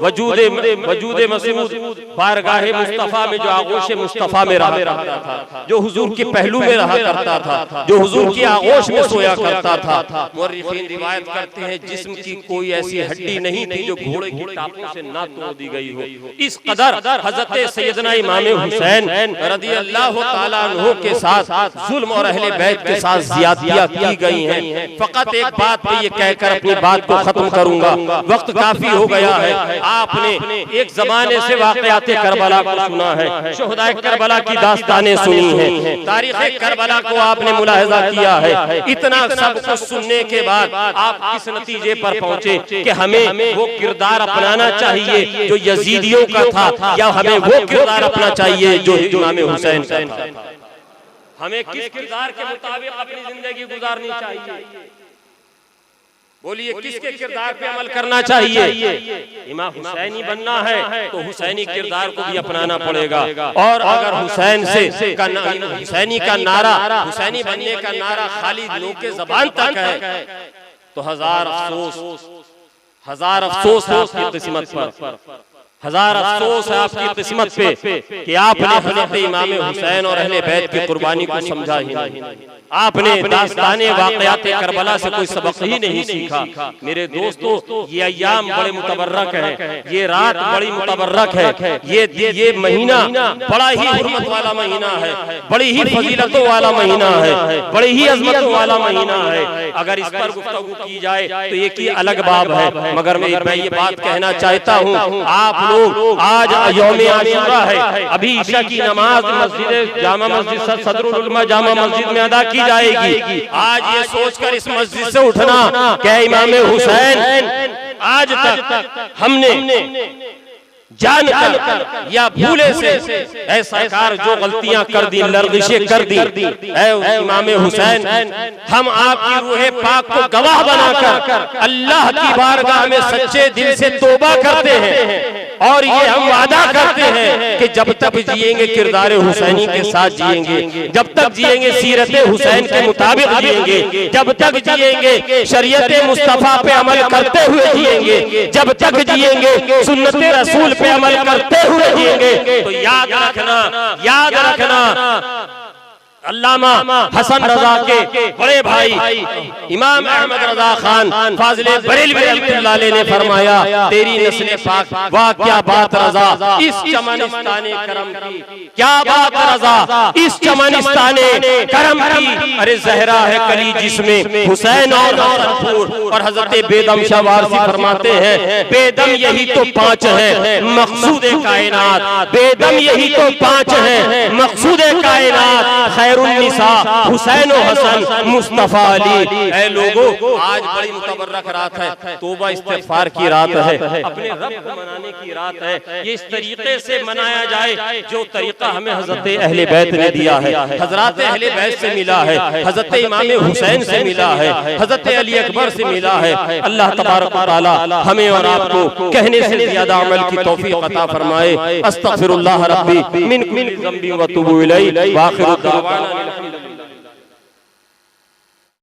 वजूदे मसूद बारगाहे मुस्तफा में जो आगोश मुस्तफा में रहा करता था, जो हुजूर के पहलू में रहा करता था, जो हुजूर की आगोश में सोया करता था। मुअर्रिखीन रिवायत करते हैं जिस्म की कोई ऐसी हड्डी नहीं थी जो घोड़े की टापों से ना तोड़ दी गई हो। इस कदर हजरत सैयदना इमाम हुसैन रदियल्लाहु ताला अन्हु के साथ जुल्म और अहले बैत के साथ ज़ियादतियां की गई हैं। फकत एक बात पे ये कहकर अपनी बात को खत्म करूंगा, वक्त काफी हो गया है। आपने एक जमाने से वाक़यात करबला को सुना है, शुहदाए करबला की दास्तानें सुनी हैं, तारीख़ करबला को आपने मुलाहिज़ा किया है। इतना सब कुछ सुनने के बाद आप किस नतीजे पर पहुंचे कि हमें वो किरदार अपनाना चाहिए जो यजीदियों का था, या हमें वो किरदार अपना चाहिए जो इमाम हुसैन का था? हमें किस किरदार के मुताबिक अपनी जिंदगी गुजारनी चाहिए? बोलिए, किसके किरदार पे अमल करना चाहिए? इमाम हुसैनी बनना है तो हुसैनी किरदार को भी अपनाना पड़ेगा। और अगर हुसैनी का नारा, हुसैनी बनने का नारा खाली लोग के जबान तक है तो हजार अफसोस है आपकी किस्मत पर, हजार अफसोस है आपकी किस्मत पे कि आपने हज़रत इमाम हुसैन और अहले बैत की कुर्बानी को समझा ही नहीं। आपने दास्ताने वाक़यात करबला से कोई सबक ही नहीं सीखा। मेरे दोस्तों, ये अय्याम बड़े मुतबर्रक है, ये रात बड़ी मुतबर्रक है, ये महीना बड़ा ही हुर्मत वाला महीना है, बड़ी ही फजीलतों वाला महीना है, बड़ी ही अज़मतों वाला महीना है। अगर इस पर गुफ्तगू की जाए तो एक ही अलग बाब है, मगर मैं ये बात कहना चाहता हूँ, आप लोग आज यौम आशूरा है, अभी ईशा की नमाज मस्जिद जामा मस्जिद सदरुल उलमा जामा मस्जिद में अदा की जाएगी। आज ये सोचकर इस मस्जिद से उठना क्या इमाम हुसैन आज तक हमने जानकर या भूले से ऐ सरकार जो गलतियां कर दी, लर्जिशें कर दी, ऐ इमाम हुसैन हम आपकी रूह पाक को गवाह बनाकर अल्लाह की बारगाह में सच्चे दिल से तौबा करते हैं और ये हम वादा करते हैं कि जब तक जिएंगे किरदार हुसैनी के साथ जिएंगे, जब तक जिएंगे सीरत हुसैन के मुताबिक जिएंगे, जब तक जिएंगे शरीयत मुस्तफा पे अमल करते हुए जिएंगे, जब तक जिएंगे सुन्नत रसूल पे अमल करते हुए जिएंगे। तो याद रखना अल्लामा हसन रजा के बड़े भाई इमाम अहमद रजा खान फाजिले बरेलवी रहमतुल्लाह अलैह ने फरमाया, तेरी नस्ल पाक, वाह क्या बात रजा इस चमनिस्ताने करम की, क्या बात रजा इस चमनिस्ताने करम की। अरे जहरा है कली जिसमें हुसैन और हसनपुर। और हजरत बेदम शाह वारसी फरमाते हैं, बेदम यही तो पांच है मकसूद कायनात, बेदम यही तो पांच है मकसूद कायनात, खैरुन्निसा हुसैन हसन मुस्तफा अली। ऐ लोगों, आज बड़ी मुतबर्रक रात है, तौबा इस्तिग़फ़ार की रात है, अपने रब को मनाने की रात है। ये इस तरीके से मनाया जाए जो तरीका हमें हजरत अहले बैत ने दिया है, हजरत अहले बैत से मिला है, हजरत इमाम हुसैन से मिला है, हजरत अली अकबर से मिला है। अल्लाह तबारक व तआला हमें और आपको कहने से ज्यादा अमल की तौफीक अता फरमाए। अस्तगफिरुल्लाह रब्बी मिन कुल्ली ज़ंबि व अतूबु इलैहि व आखिरु दअवाना।